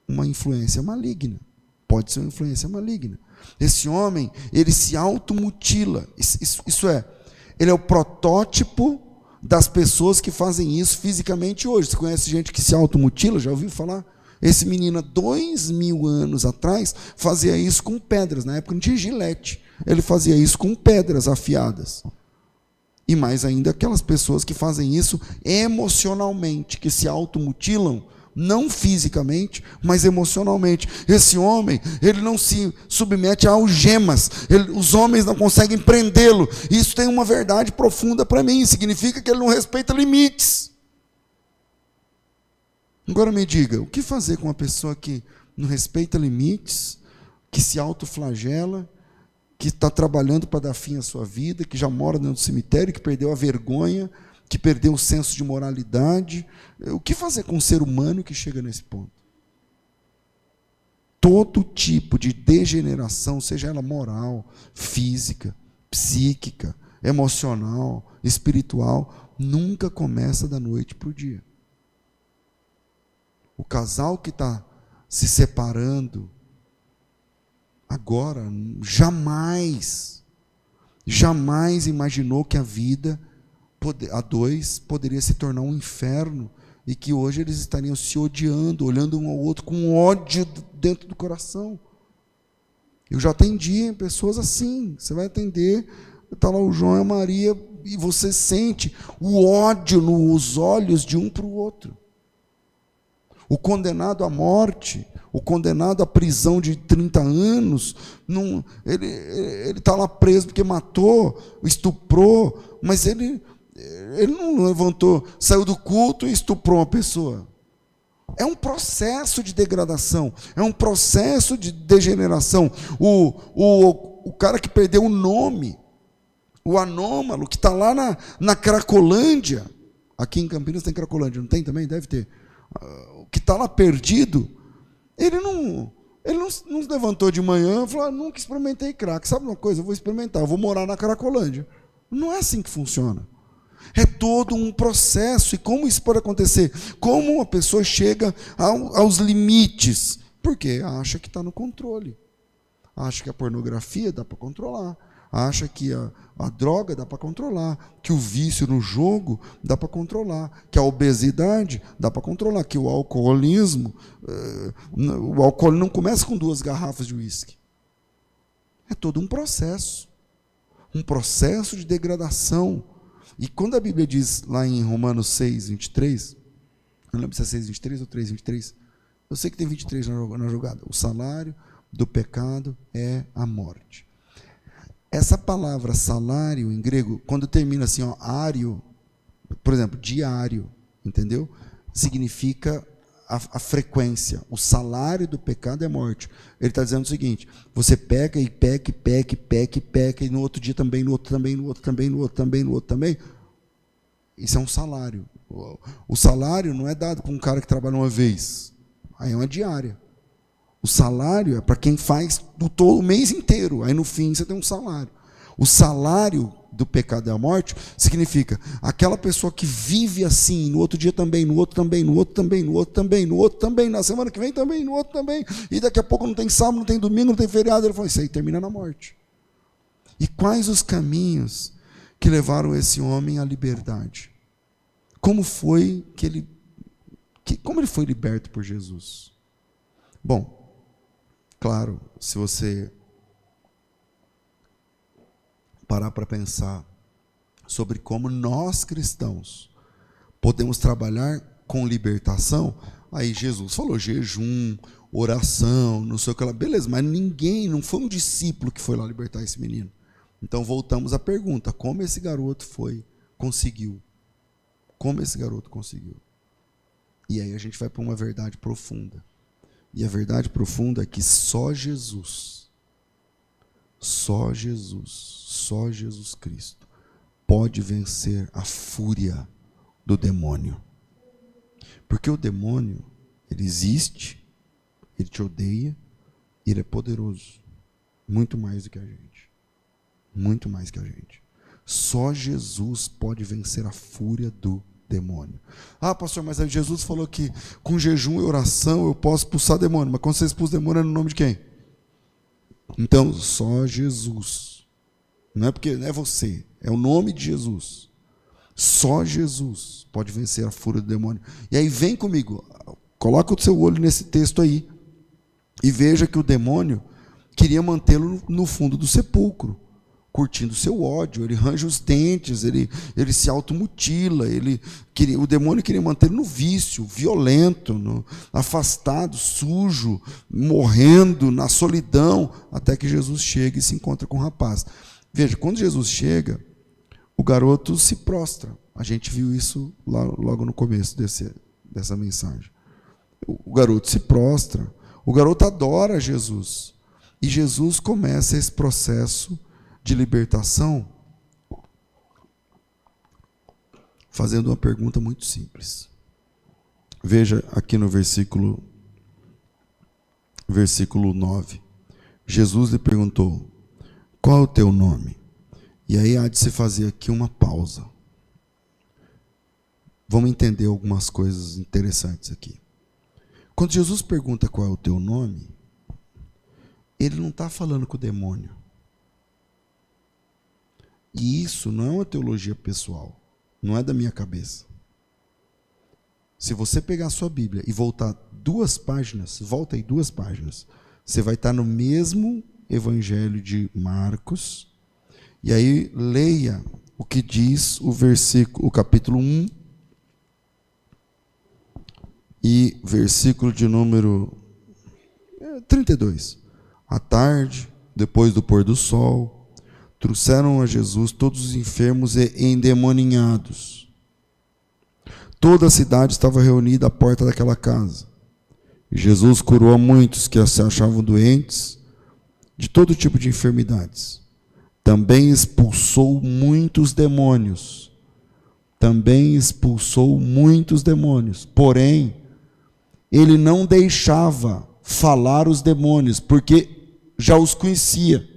uma influência maligna. Pode ser uma influência maligna. Esse homem, ele se automutila. Isso é, ele é o protótipo das pessoas que fazem isso fisicamente hoje. Você conhece gente que se automutila? Já ouviu falar? Esse menino, há 2000 anos atrás, fazia isso com pedras. Na época não tinha gilete. Ele fazia isso com pedras afiadas. E mais ainda, aquelas pessoas que fazem isso emocionalmente, que se automutilam, não fisicamente, mas emocionalmente. Esse homem, ele não se submete a algemas. Os homens não conseguem prendê-lo. Isso tem uma verdade profunda para mim. Significa que ele não respeita limites. Agora me diga, o que fazer com uma pessoa que não respeita limites, que se autoflagela, que está trabalhando para dar fim à sua vida, que já mora dentro do cemitério, que perdeu a vergonha, que perdeu o senso de moralidade? O que fazer com um ser humano que chega nesse ponto? Todo tipo de degeneração, seja ela moral, física, psíquica, emocional, espiritual, nunca começa da noite para o dia. O casal que está se separando agora, jamais imaginou que a vida a dois poderia se tornar um inferno e que hoje eles estariam se odiando, olhando um ao outro com ódio dentro do coração. Eu já atendi pessoas assim. Você vai atender, está lá o João e a Maria, e você sente o ódio nos olhos de um para o outro. O condenado à morte, o condenado à prisão de 30 anos, ele está lá preso porque matou, estuprou, mas ele não levantou, saiu do culto e estuprou uma pessoa. É um processo de degradação, é um processo de degeneração. O cara que perdeu o nome, o anômalo, que está lá na Cracolândia, aqui em Campinas tem Cracolândia, não tem também? Deve ter. Que está lá perdido, ele não se levantou de manhã e falou: nunca experimentei crack, sabe uma coisa, eu vou experimentar, eu vou morar na Cracolândia. Não é assim que funciona. É todo um processo. E como isso pode acontecer? Como uma pessoa chega aos limites? Porque acha que está no controle, acha que a pornografia dá para controlar, acha que a droga dá para controlar, que o vício no jogo dá para controlar, que a obesidade dá para controlar, que o alcoolismo, o álcool não começa com 2 garrafas de uísque. É todo um processo de degradação. E quando a Bíblia diz lá em Romanos 6, 23, não lembro se é 6, 23 ou 3, 23, eu sei que tem 23 na jogada, o salário do pecado é a morte. Essa palavra salário, em grego, quando termina assim, ário, por exemplo, diário, entendeu? Significa a frequência. O salário do pecado é morte. Ele está dizendo o seguinte: você peca e peca, e peca, e peca, e peca, e no outro dia também, no outro também, no outro também, no outro também, no outro também. Isso é um salário. O salário não é dado para um cara que trabalha uma vez. Aí é uma diária. O salário é para quem faz o mês inteiro. Aí no fim você tem um salário. O salário do pecado e a morte significa aquela pessoa que vive assim, no outro dia também, no outro também, no outro também, no outro também, no outro também, na semana que vem também, no outro também, e daqui a pouco não tem sábado, não tem domingo, não tem feriado. Ele falou: isso aí termina na morte. E quais os caminhos que levaram esse homem à liberdade? Como foi como ele foi liberto por Jesus? Bom, claro, se você parar para pensar sobre como nós cristãos podemos trabalhar com libertação, aí Jesus falou jejum, oração, não sei o que lá, beleza, mas não foi um discípulo que foi lá libertar esse menino. Então voltamos à pergunta: como esse garoto conseguiu? Como esse garoto conseguiu? E aí a gente vai para uma verdade profunda. E a verdade profunda é que só Jesus Cristo pode vencer a fúria do demônio. Porque o demônio, ele existe, ele te odeia, e ele é poderoso, muito mais do que a gente. Muito mais que a gente. Só Jesus pode vencer a fúria do demônio. Ah, pastor, mas Jesus falou que com jejum e oração eu posso expulsar demônio. Mas quando você expulsa demônio é no nome de quem? Então, só Jesus. Não é porque não é você, é o nome de Jesus. Só Jesus pode vencer a fúria do demônio. E aí vem comigo, coloca o seu olho nesse texto aí e veja que o demônio queria mantê-lo no fundo do sepulcro, curtindo o seu ódio. Ele range os dentes, ele se automutila, o demônio queria mantê-lo no vício, violento, afastado, sujo, morrendo, na solidão, até que Jesus chega e se encontra com o rapaz. Veja, quando Jesus chega, o garoto se prostra. A gente viu isso logo no começo dessa mensagem. O garoto se prostra, o garoto adora Jesus, e Jesus começa esse processo de libertação fazendo uma pergunta muito simples. Veja aqui no versículo 9. Jesus lhe perguntou: qual é o teu nome? E aí há de se fazer aqui uma pausa. Vamos entender algumas coisas interessantes aqui. Quando Jesus pergunta qual é o teu nome, ele não está falando com o demônio. E isso não é uma teologia pessoal, não é da minha cabeça. Se você pegar a sua Bíblia e voltar 2 páginas, volta aí 2 páginas, você vai estar no mesmo Evangelho de Marcos, e aí leia o que diz o capítulo 1, e versículo de número 32. À tarde, depois do pôr do sol, trouxeram a Jesus todos os enfermos e endemoninhados. Toda a cidade estava reunida à porta daquela casa. E Jesus curou a muitos que se achavam doentes de todo tipo de enfermidades. Também expulsou muitos demônios. Porém, ele não deixava falar os demônios, porque já os conhecia.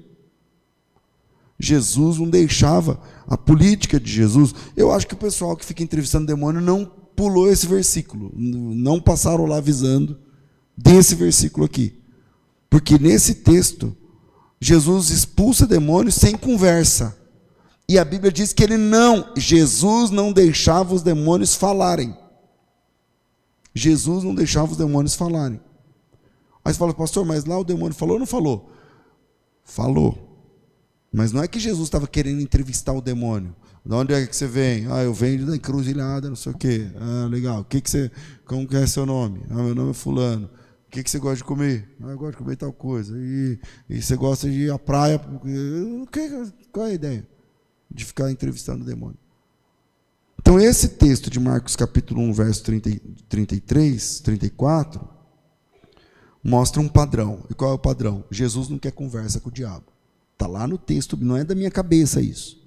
Jesus não deixava, a política de Jesus. Eu acho que o pessoal que fica entrevistando demônio não pulou esse versículo, não passaram lá avisando desse versículo aqui. Porque nesse texto, Jesus expulsa demônios sem conversa. E a Bíblia diz que Jesus não deixava os demônios falarem. Jesus não deixava os demônios falarem. Aí você fala, pastor, mas lá o demônio falou ou não falou? Falou. Mas não é que Jesus estava querendo entrevistar o demônio. De onde é que você vem? Eu venho da encruzilhada, não sei o quê. Legal. Como que é seu nome? Meu nome é fulano. O que você gosta de comer? Eu gosto de comer tal coisa. E você gosta de ir à praia? Qual é a ideia de ficar entrevistando o demônio? Então, esse texto de Marcos capítulo 1, verso 33, 34, mostra um padrão. E qual é o padrão? Jesus não quer conversa com o diabo. Está lá no texto, não é da minha cabeça isso.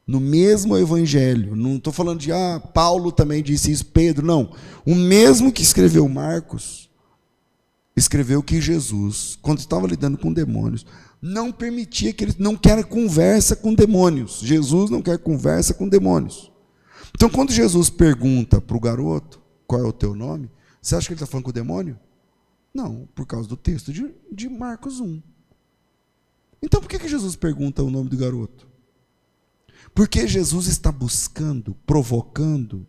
No mesmo evangelho, não estou falando de, Paulo também disse isso, Pedro, não. O mesmo que escreveu Marcos, escreveu que Jesus, quando estava lidando com demônios, não permitia que ele não quer conversa com demônios. Jesus não quer conversa com demônios. Então, quando Jesus pergunta para o garoto, qual é o teu nome? Você acha que ele está falando com o demônio? Não, por causa do texto de Marcos 1. Então, por que Jesus pergunta o nome do garoto? Porque Jesus está buscando, provocando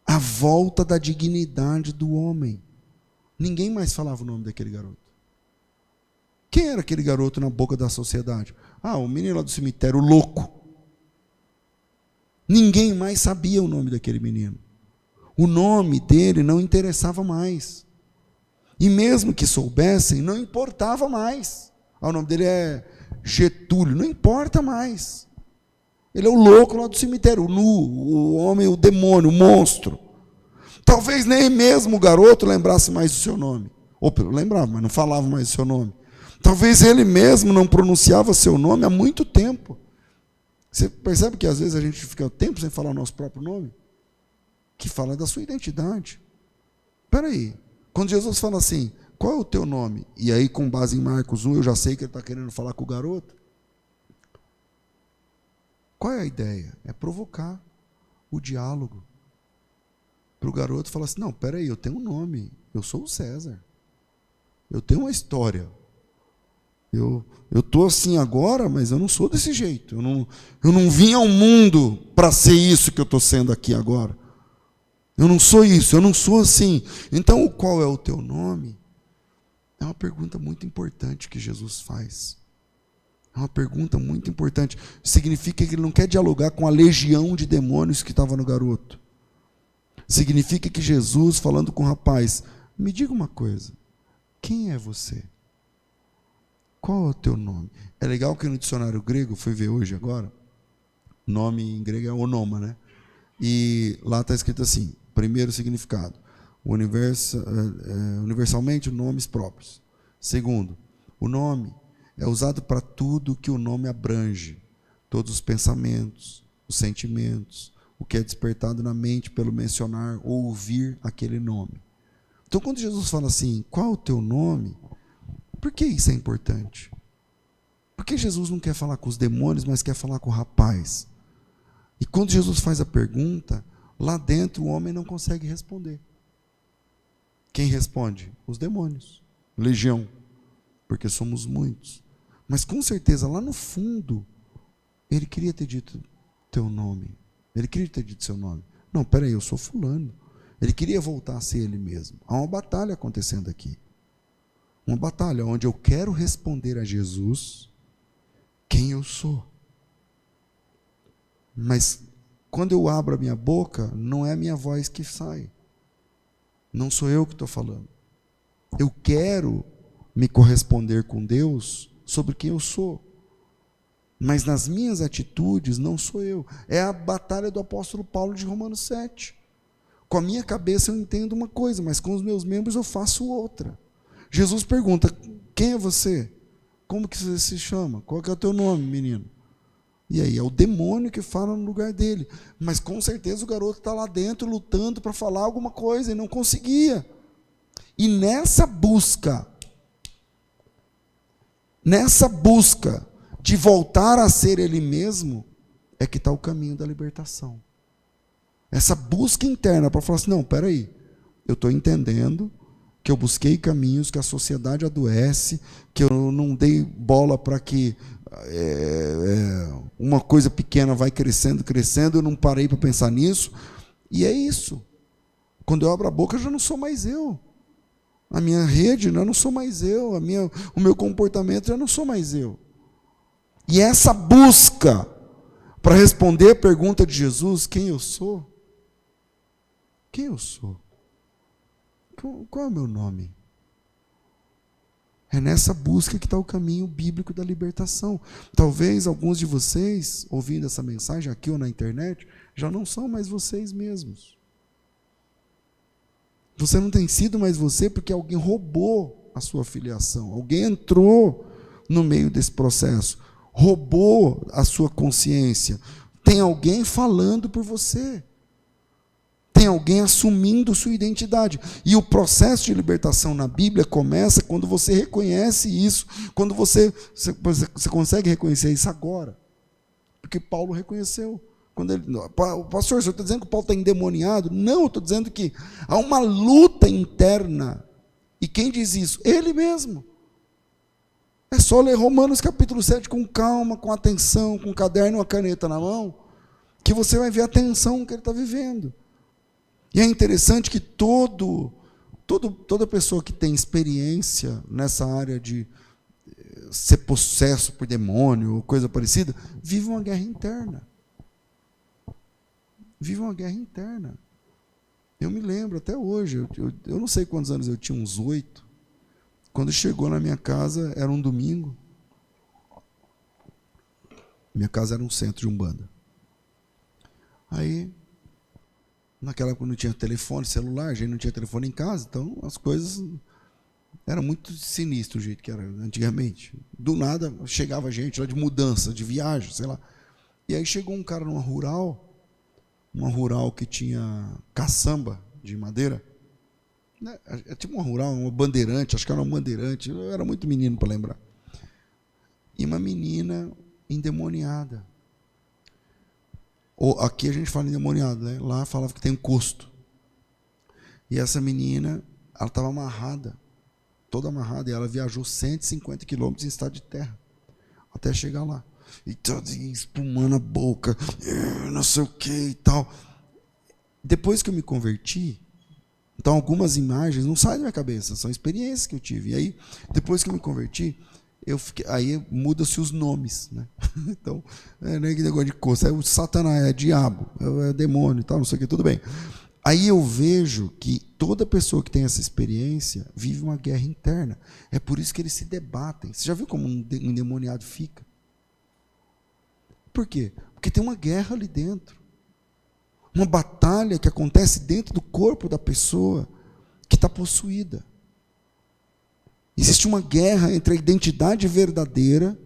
a volta da dignidade do homem. Ninguém mais falava o nome daquele garoto. Quem era aquele garoto na boca da sociedade? O menino lá do cemitério, o louco. Ninguém mais sabia o nome daquele menino. O nome dele não interessava mais. E mesmo que soubessem, não importava mais. O nome dele é Getúlio, não importa mais. Ele é o louco lá do cemitério, o nu, o homem, o demônio, o monstro. Talvez nem mesmo o garoto lembrasse mais do seu nome. Ou lembrava, mas não falava mais do seu nome. Talvez ele mesmo não pronunciava seu nome há muito tempo. Você percebe que às vezes a gente fica tempo sem falar o nosso próprio nome? Que fala da sua identidade. Espera aí, quando Jesus fala assim, qual é o teu nome? E aí, com base em Marcos 1, eu já sei que ele está querendo falar com o garoto. Qual é a ideia? É provocar o diálogo. Para o garoto falar assim, não, espera aí, eu tenho um nome, eu sou o César. Eu tenho uma história. Eu estou assim agora, mas eu não sou desse jeito. Eu não vim ao mundo para ser isso que eu estou sendo aqui agora. Eu não sou isso, eu não sou assim. Então, qual é o teu nome? É uma pergunta muito importante que Jesus faz. É uma pergunta muito importante. Significa que ele não quer dialogar com a legião de demônios que estava no garoto. Significa que Jesus, falando com o rapaz, me diga uma coisa, quem é você? Qual é o teu nome? É legal que no dicionário grego, fui ver hoje agora, nome em grego é onoma, né? E lá está escrito assim, primeiro significado, universalmente nomes próprios. Segundo, o nome é usado para tudo que o nome abrange, todos os pensamentos, os sentimentos, o que é despertado na mente pelo mencionar ou ouvir aquele nome. Então, quando Jesus fala assim, qual é o teu nome? Por que isso é importante? Porque Jesus não quer falar com os demônios, mas quer falar com o rapaz. E quando Jesus faz a pergunta, lá dentro o homem não consegue responder. Quem responde? Os demônios. Legião. Porque somos muitos. Mas com certeza, lá no fundo, ele queria ter dito teu nome. Ele queria ter dito seu nome. Não, peraí, eu sou fulano. Ele queria voltar a ser ele mesmo. Há uma batalha acontecendo aqui. Uma batalha onde eu quero responder a Jesus quem eu sou. Mas quando eu abro a minha boca, não é a minha voz que sai. Não sou eu que estou falando. Eu quero me corresponder com Deus sobre quem eu sou. Mas nas minhas atitudes não sou eu. É a batalha do apóstolo Paulo de Romanos 7. Com a minha cabeça eu entendo uma coisa, mas com os meus membros eu faço outra. Jesus pergunta, quem é você? Como que você se chama? Qual que é o teu nome, menino? E aí é o demônio que fala no lugar dele. Mas com certeza o garoto está lá dentro lutando para falar alguma coisa e não conseguia. E nessa busca de voltar a ser ele mesmo, é que está o caminho da libertação. Essa busca interna para falar assim, não, peraí, eu estou entendendo que eu busquei caminhos, que a sociedade adoece, que eu não dei bola para que uma coisa pequena vai crescendo, eu não parei para pensar nisso, e é isso. Quando eu abro a boca, eu já não sou mais eu. A minha rede, eu não sou mais eu. O meu comportamento, já não sou mais eu. E essa busca para responder a pergunta de Jesus, quem eu sou? Quem eu sou? Qual é o meu nome? É nessa busca que está o caminho bíblico da libertação. Talvez alguns de vocês, ouvindo essa mensagem aqui ou na internet, já não são mais vocês mesmos. Você não tem sido mais você porque alguém roubou a sua filiação. Alguém entrou no meio desse processo, roubou a sua consciência. Tem alguém falando por você. Tem alguém assumindo sua identidade. E o processo de libertação na Bíblia começa quando você reconhece isso, quando você consegue reconhecer isso agora. Porque Paulo reconheceu. Quando ele, pastor, o senhor está dizendo que o Paulo está endemoniado? Não, eu estou dizendo que há uma luta interna. E quem diz isso? Ele mesmo. É só ler Romanos capítulo 7 com calma, com atenção, com um caderno e uma caneta na mão, que você vai ver a tensão que ele está vivendo. E é interessante que toda pessoa que tem experiência nessa área de ser possesso por demônio ou coisa parecida, vive uma guerra interna. Vive uma guerra interna. Eu me lembro até hoje, eu não sei quantos anos eu tinha, uns 8. Quando chegou na minha casa, era um domingo. Minha casa era um centro de Umbanda. Aí, naquela época não tinha telefone, celular, a gente não tinha telefone em casa, então as coisas eram muito sinistro o jeito que era antigamente. Do nada, chegava gente lá de mudança, de viagem, sei lá. E aí chegou um cara numa rural, uma rural que tinha caçamba de madeira, né? Tipo uma rural, uma bandeirante, acho que era uma bandeirante, eu era muito menino para lembrar. E uma menina endemoniada. Ou, aqui a gente fala endemoniado, né? Lá falava que tem encosto. E essa menina, ela estava amarrada, toda amarrada, e ela viajou 150 quilômetros em estado de terra, até chegar lá. E todo espumando a boca, não sei o que e tal. Depois que eu me converti, então algumas imagens não saem da minha cabeça, são experiências que eu tive. E aí, depois que eu me converti, aí muda-se os nomes, né? Então, não é que negócio de coisa, é o Satanás, é diabo, é demônio e tal, não sei o que, tudo bem. Aí eu vejo que toda pessoa que tem essa experiência vive uma guerra interna. É por isso que eles se debatem. Você já viu como um endemoniado fica? Por quê? Porque tem uma guerra ali dentro. Uma batalha que acontece dentro do corpo da pessoa que está possuída. Existe uma guerra entre a identidade verdadeira,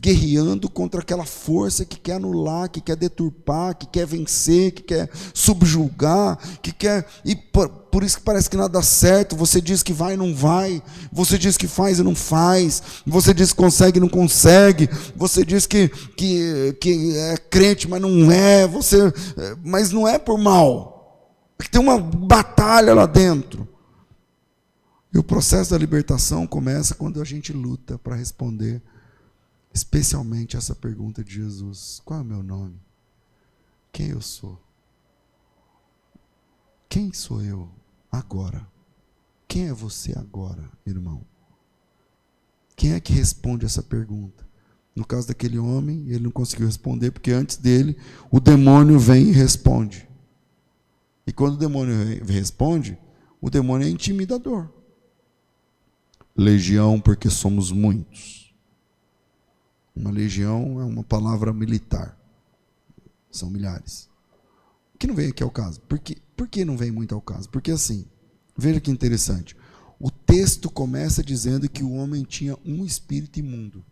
guerreando contra aquela força que quer anular, que quer deturpar, que quer vencer, que quer subjugar, que quer... E por isso que parece que nada dá certo. Você diz que vai e não vai. Você diz que faz e não faz. Você diz que consegue e não consegue. Você diz que é crente, mas não é. Mas não é por mal. Porque tem uma batalha lá dentro. E o processo da libertação começa quando a gente luta para responder, especialmente essa pergunta de Jesus: qual é o meu nome? Quem eu sou? Quem sou eu agora? Quem é você agora, irmão? Quem é que responde essa pergunta? No caso daquele homem, ele não conseguiu responder, porque antes dele, o demônio vem e responde. E quando o demônio responde, o demônio é intimidador. Legião, porque somos muitos. Uma legião é uma palavra militar. São milhares. O que não vem aqui ao caso? Por que não vem muito ao caso? Porque assim, veja que interessante. O texto começa dizendo que o homem tinha um espírito imundo.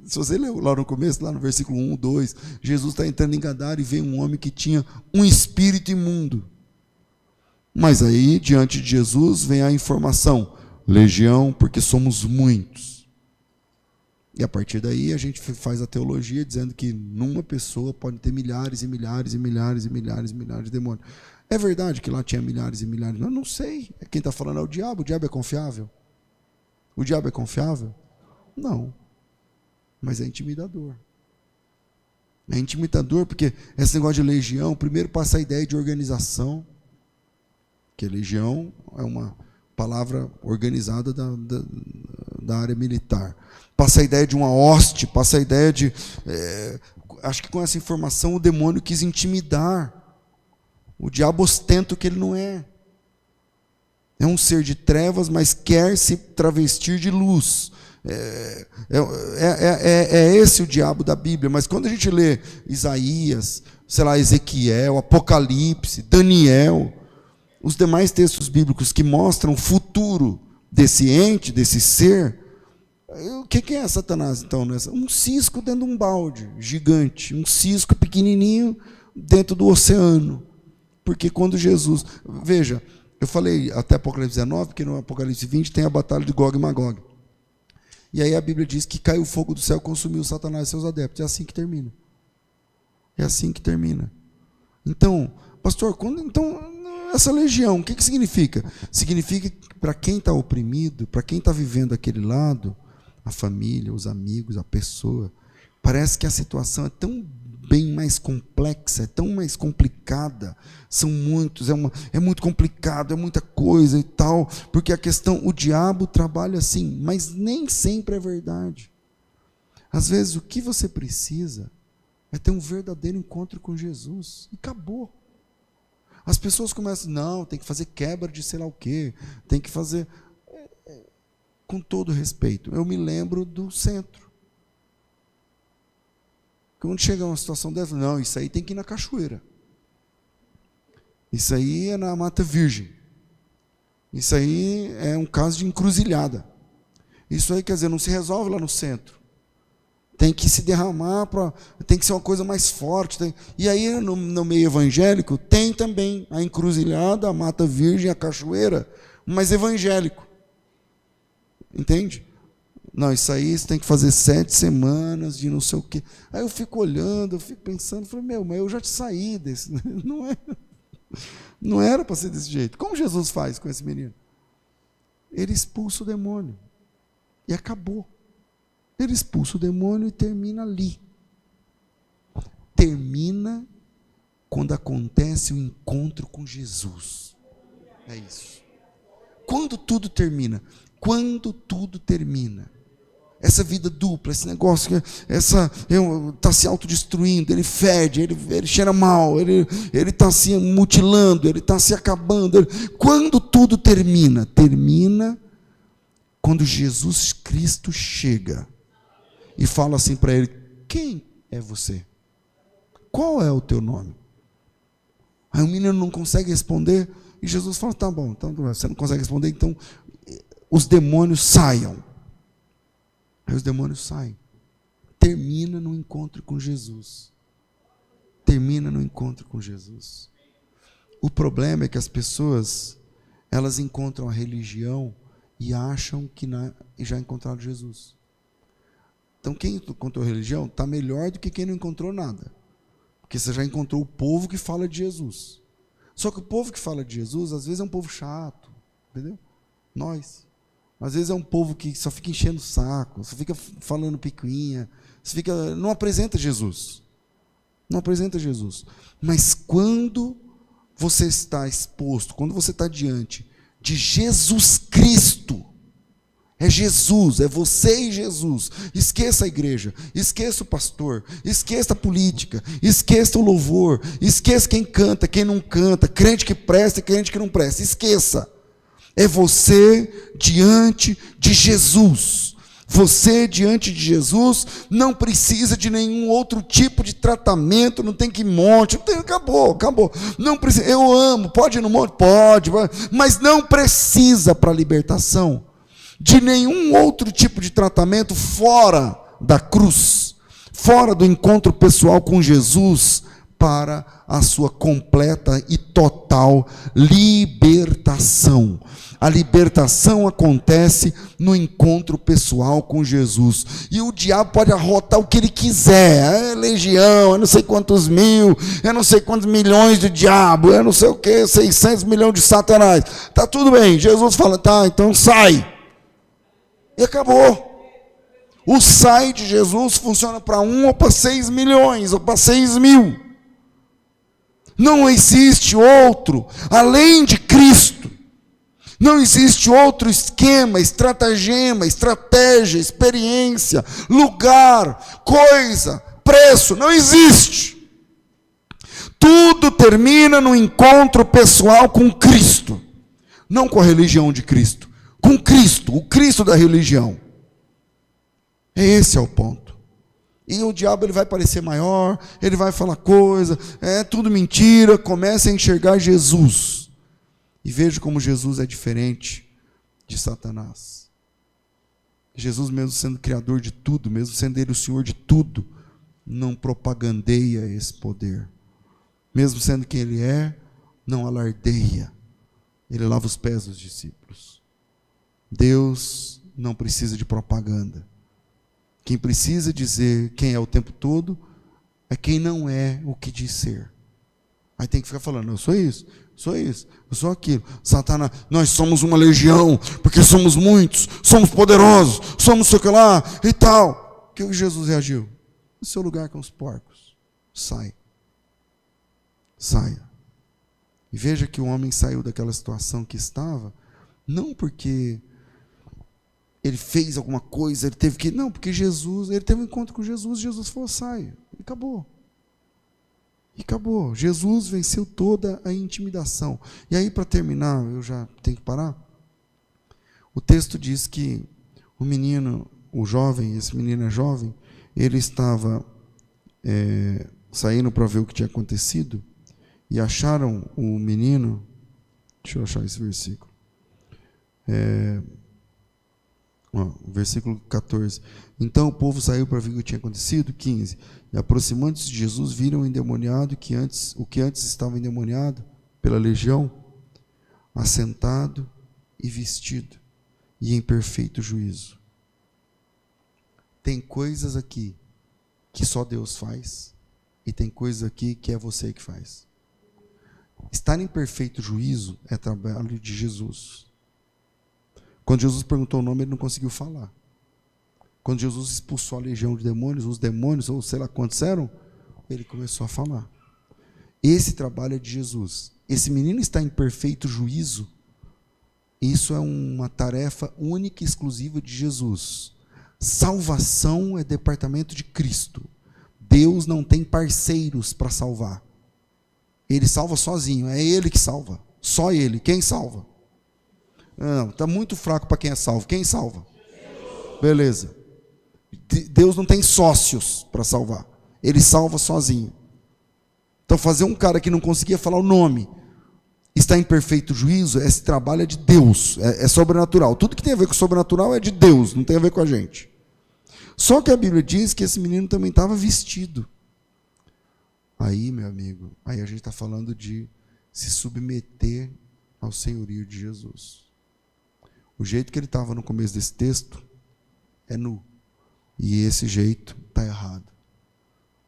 Se você leu lá no começo, lá no versículo 1, 2, Jesus está entrando em Gadara e vê um homem que tinha um espírito imundo. Mas aí, diante de Jesus, vem a informação: legião, porque somos muitos. E a partir daí a gente faz a teologia dizendo que numa pessoa pode ter milhares e milhares e milhares e milhares e milhares de demônios. É verdade que lá tinha milhares e milhares? Eu não sei. Quem está falando é o diabo. O diabo é confiável? O diabo é confiável? Não. Mas é intimidador. É intimidador porque esse negócio de legião, primeiro passa a ideia de organização, que legião é uma palavra organizada da área militar. Passa a ideia de uma hoste, passa a ideia de... acho que com essa informação o demônio quis intimidar. O diabo ostenta o que ele não é. É um ser de trevas, mas quer se travestir de luz. É esse o diabo da Bíblia. Mas quando a gente lê Isaías, sei lá, Ezequiel, Apocalipse, Daniel, os demais textos bíblicos que mostram o futuro desse ente, desse ser, o que é Satanás então? Um cisco dentro de um balde gigante, um cisco pequenininho dentro do oceano. Porque quando Jesus... Veja, eu falei até Apocalipse 19, porque no Apocalipse 20 tem a batalha de Gog e Magog. E aí a Bíblia diz que caiu o fogo do céu e consumiu Satanás e seus adeptos. É assim que termina. É assim que termina. Então, pastor, essa legião, o que significa? Significa que para quem está oprimido, para quem está vivendo aquele lado, a família, os amigos, a pessoa, parece que a situação é tão bem mais complexa, é tão mais complicada, são muitos, é muito complicado, é muita coisa e tal, porque a questão, o diabo trabalha assim, mas nem sempre é verdade. Às vezes o que você precisa é ter um verdadeiro encontro com Jesus, e acabou. As pessoas começam, não, tem que fazer quebra de sei lá o quê, tem que fazer... Com todo respeito, eu me lembro do centro. Quando chega uma situação dessa, não, isso aí tem que ir na cachoeira. Isso aí é na Mata Virgem. Isso aí é um caso de encruzilhada. Isso aí, quer dizer, não se resolve lá no centro. Tem que se derramar, tem que ser uma coisa mais forte. E aí, no meio evangélico, tem também a encruzilhada, a Mata Virgem, a cachoeira, mas evangélico. Entende? Não, isso aí você tem que fazer 7 semanas de não sei o quê. Aí eu fico olhando, eu fico pensando, falei, mas eu já te saí desse. Não era para ser desse jeito. Como Jesus faz com esse menino? Ele expulsa o demônio. E acabou. Ele expulsa o demônio e termina ali. Termina quando acontece o encontro com Jesus. É isso. Quando tudo termina? Quando tudo termina. Essa vida dupla, esse negócio, está se autodestruindo, ele fede, ele cheira mal, ele está se mutilando, ele está se acabando. Quando tudo termina? Termina quando Jesus Cristo chega e fala assim para ele: quem é você? Qual é o teu nome? Aí o menino não consegue responder e Jesus fala: tá bom, então você não consegue responder, então os demônios saiam. Aí os demônios saem. Termina no encontro com Jesus. Termina no encontro com Jesus. O problema é que as pessoas, elas encontram a religião e acham que já encontraram Jesus. Então quem encontrou a religião está melhor do que quem não encontrou nada. Porque você já encontrou o povo que fala de Jesus. Só que o povo que fala de Jesus, às vezes é um povo chato. Entendeu? Nós. Às vezes é um povo que só fica enchendo o saco, só fica falando picuinha, não apresenta Jesus. Não apresenta Jesus. Mas quando você está exposto, quando você está diante de Jesus Cristo, é Jesus, é você e Jesus. Esqueça a igreja, esqueça o pastor, esqueça a política, esqueça o louvor, esqueça quem canta, quem não canta, crente que presta e crente que não presta, esqueça. É você diante de Jesus. Você diante de Jesus não precisa de nenhum outro tipo de tratamento, não tem que ir monte, acabou. Não precisa, eu amo, pode ir no monte? Pode, mas não precisa para a libertação de nenhum outro tipo de tratamento fora da cruz, fora do encontro pessoal com Jesus, para a sua completa e total libertação. A libertação acontece no encontro pessoal com Jesus. E o diabo pode arrotar o que ele quiser. É legião, é não sei quantos mil, é não sei quantos milhões de diabo, é não sei o que, 600 milhões de satanás. Tá tudo bem. Jesus fala, tá, então sai. E acabou. O sai de Jesus funciona para 1 ou para 6 milhões, ou para 6 mil. Não existe outro, além de Cristo. Não existe outro esquema, estratagema, estratégia, experiência, lugar, coisa, preço. Não existe. Tudo termina no encontro pessoal com Cristo. Não com a religião de Cristo. Com Cristo, o Cristo da religião. Esse é o ponto. E o diabo ele vai parecer maior, ele vai falar coisa, é tudo mentira, comece a enxergar Jesus. E veja como Jesus é diferente de Satanás. Jesus, mesmo sendo criador de tudo, mesmo sendo ele o Senhor de tudo, não propagandeia esse poder. Mesmo sendo quem ele é, não alardeia. Ele lava os pés dos discípulos. Deus não precisa de propaganda. Quem precisa dizer quem é o tempo todo é quem não é o que diz ser. Aí tem que ficar falando, eu sou isso, eu sou aquilo. Satanás, nós somos uma legião, porque somos muitos, somos poderosos, somos sei o que lá e tal. O que Jesus reagiu? No seu lugar com os porcos. Saia. E veja que o homem saiu daquela situação que estava, não porque ele fez alguma coisa, ele teve que... Não, porque Jesus, ele teve um encontro com Jesus, Jesus falou, sai. E acabou. Jesus venceu toda a intimidação. E aí, para terminar, eu já tenho que parar. O texto diz que o menino, o jovem, esse menino é jovem, ele estava saindo para ver o que tinha acontecido, e acharam o menino... Deixa eu achar esse versículo. Versículo 14. Então o povo saiu para ver o que tinha acontecido. 15. E aproximando-se de Jesus, viram o endemoniado, o que antes estava endemoniado pela legião, assentado e vestido, e em perfeito juízo. Tem coisas aqui que só Deus faz, e tem coisas aqui que é você que faz. Estar em perfeito juízo é trabalho de Jesus. Quando Jesus perguntou o nome, ele não conseguiu falar. Quando Jesus expulsou a legião de demônios, os demônios, ou sei lá quantos eram, ele começou a falar. Esse trabalho é de Jesus. Esse menino está em perfeito juízo. Isso é uma tarefa única e exclusiva de Jesus. Salvação é departamento de Cristo. Deus não tem parceiros para salvar. Ele salva sozinho, é Ele que salva. Só Ele. Quem salva? Não, está muito fraco para quem é salvo. Quem salva? Beleza. Deus não tem sócios para salvar. Ele salva sozinho. Então fazer um cara que não conseguia falar o nome está em perfeito juízo, esse trabalho é de Deus, é sobrenatural. Tudo que tem a ver com sobrenatural é de Deus, não tem a ver com a gente. Só que a Bíblia diz que esse menino também estava vestido. Aí, meu amigo, aí a gente está falando de se submeter ao senhorio de Jesus. O jeito que ele estava no começo desse texto é nu. E esse jeito está errado.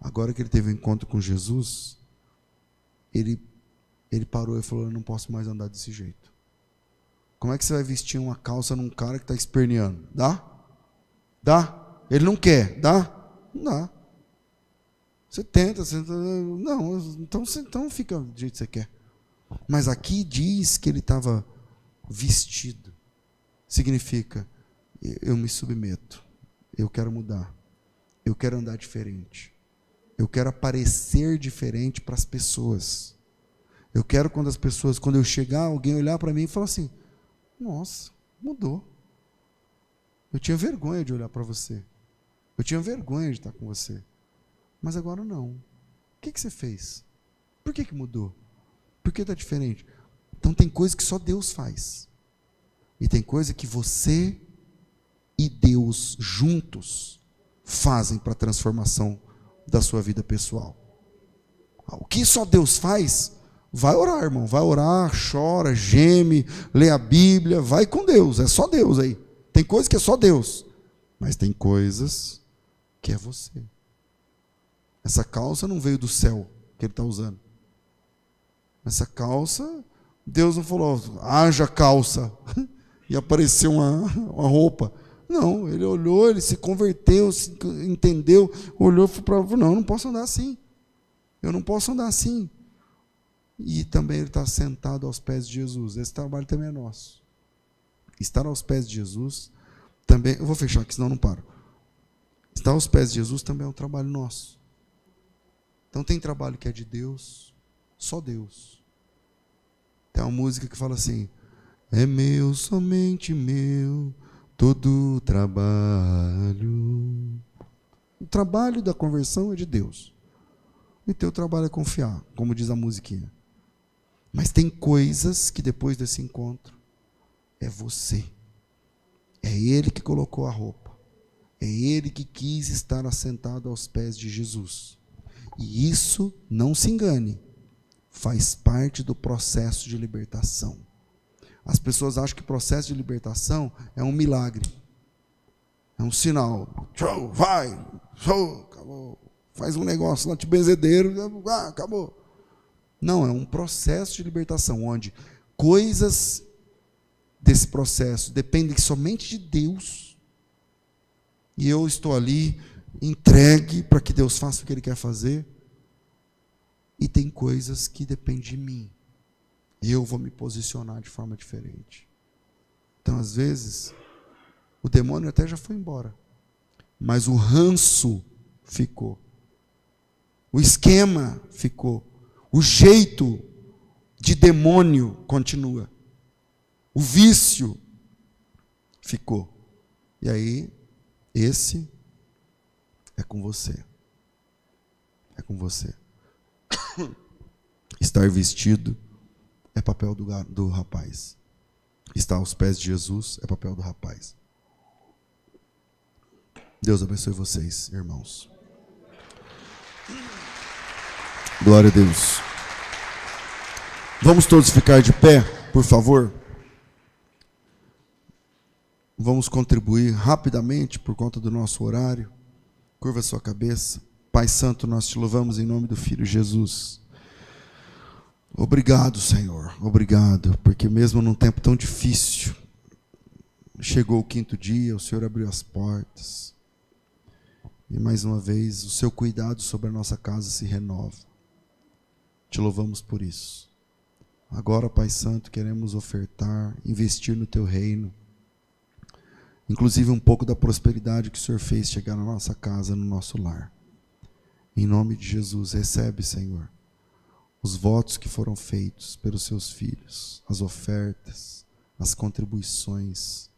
Agora que ele teve um encontro com Jesus, ele parou e falou, eu não posso mais andar desse jeito. Como é que você vai vestir uma calça num cara que está esperneando? Dá? Dá? Ele não quer, dá? Não dá. Você tenta, não, então fica do jeito que você quer. Mas aqui diz que ele estava vestido. Significa, eu me submeto, eu quero mudar, eu quero andar diferente, eu quero aparecer diferente para as pessoas. Eu quero quando eu chegar, alguém olhar para mim e falar assim, nossa, mudou. Eu tinha vergonha de olhar para você. Eu tinha vergonha de estar com você. Mas agora não. O que você fez? Por que mudou? Por que está diferente? Então tem coisa que só Deus faz. E tem coisa que você e Deus juntos fazem para a transformação da sua vida pessoal. O que só Deus faz, vai orar, irmão. Vai orar, chora, geme, lê a Bíblia, vai com Deus. É só Deus aí. Tem coisa que é só Deus. Mas tem coisas que é você. Essa calça não veio do céu que ele está usando. Essa calça, Deus não falou, haja calça, e apareceu uma roupa. Não, ele olhou, ele se converteu, entendeu, olhou e falou, não, eu não posso andar assim. Eu não posso andar assim. E também ele está sentado aos pés de Jesus. Esse trabalho também é nosso. Estar aos pés de Jesus também, eu vou fechar aqui, senão eu não paro. Estar aos pés de Jesus também é um trabalho nosso. Então tem trabalho que é de Deus, só Deus. Tem uma música que fala assim, é meu, somente meu, todo o trabalho. O trabalho da conversão é de Deus. E teu trabalho é confiar, como diz a musiquinha. Mas tem coisas que depois desse encontro, é você. É Ele que colocou a roupa. É Ele que quis estar assentado aos pés de Jesus. E isso, não se engane, faz parte do processo de libertação. As pessoas acham que o processo de libertação é um milagre. É um sinal. Show, vai, show, acabou. Faz um negócio lá de benzedeiro, acabou. Não, é um processo de libertação, onde coisas desse processo dependem somente de Deus. E eu estou ali entregue para que Deus faça o que Ele quer fazer. E tem coisas que dependem de mim. E eu vou me posicionar de forma diferente. Então, às vezes, o demônio até já foi embora. Mas o ranço ficou. O esquema ficou. O jeito de demônio continua. O vício ficou. E aí, esse é com você. É com você. Estar vestido é papel do rapaz. Estar aos pés de Jesus é papel do rapaz. Deus abençoe vocês, irmãos. Glória a Deus. Vamos todos ficar de pé, por favor. Vamos contribuir rapidamente por conta do nosso horário. Curva a sua cabeça. Pai Santo, nós te louvamos em nome do Filho Jesus. Obrigado, Senhor. Obrigado, porque mesmo num tempo tão difícil, chegou o 5º dia, o Senhor abriu as portas. E mais uma vez, o seu cuidado sobre a nossa casa se renova. Te louvamos por isso. Agora, Pai Santo, queremos ofertar, investir no teu reino. Inclusive um pouco da prosperidade que o Senhor fez chegar na nossa casa, no nosso lar. Em nome de Jesus, recebe, Senhor, os votos que foram feitos pelos seus filhos, as ofertas, as contribuições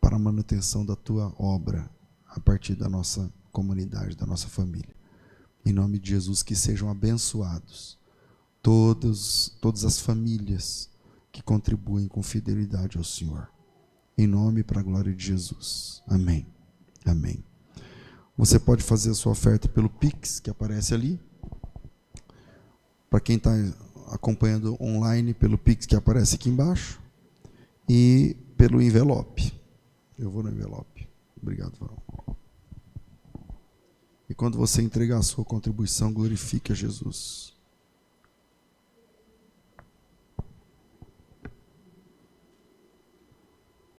para a manutenção da tua obra a partir da nossa comunidade, da nossa família. Em nome de Jesus, que sejam abençoados todas as famílias que contribuem com fidelidade ao Senhor. Em nome e para a glória de Jesus. Amém. Amém. Você pode fazer a sua oferta pelo Pix, que aparece ali. Para quem está acompanhando online, pelo Pix, que aparece aqui embaixo. E pelo envelope. Eu vou no envelope. Obrigado, Varão. E quando você entregar a sua contribuição, glorifique a Jesus.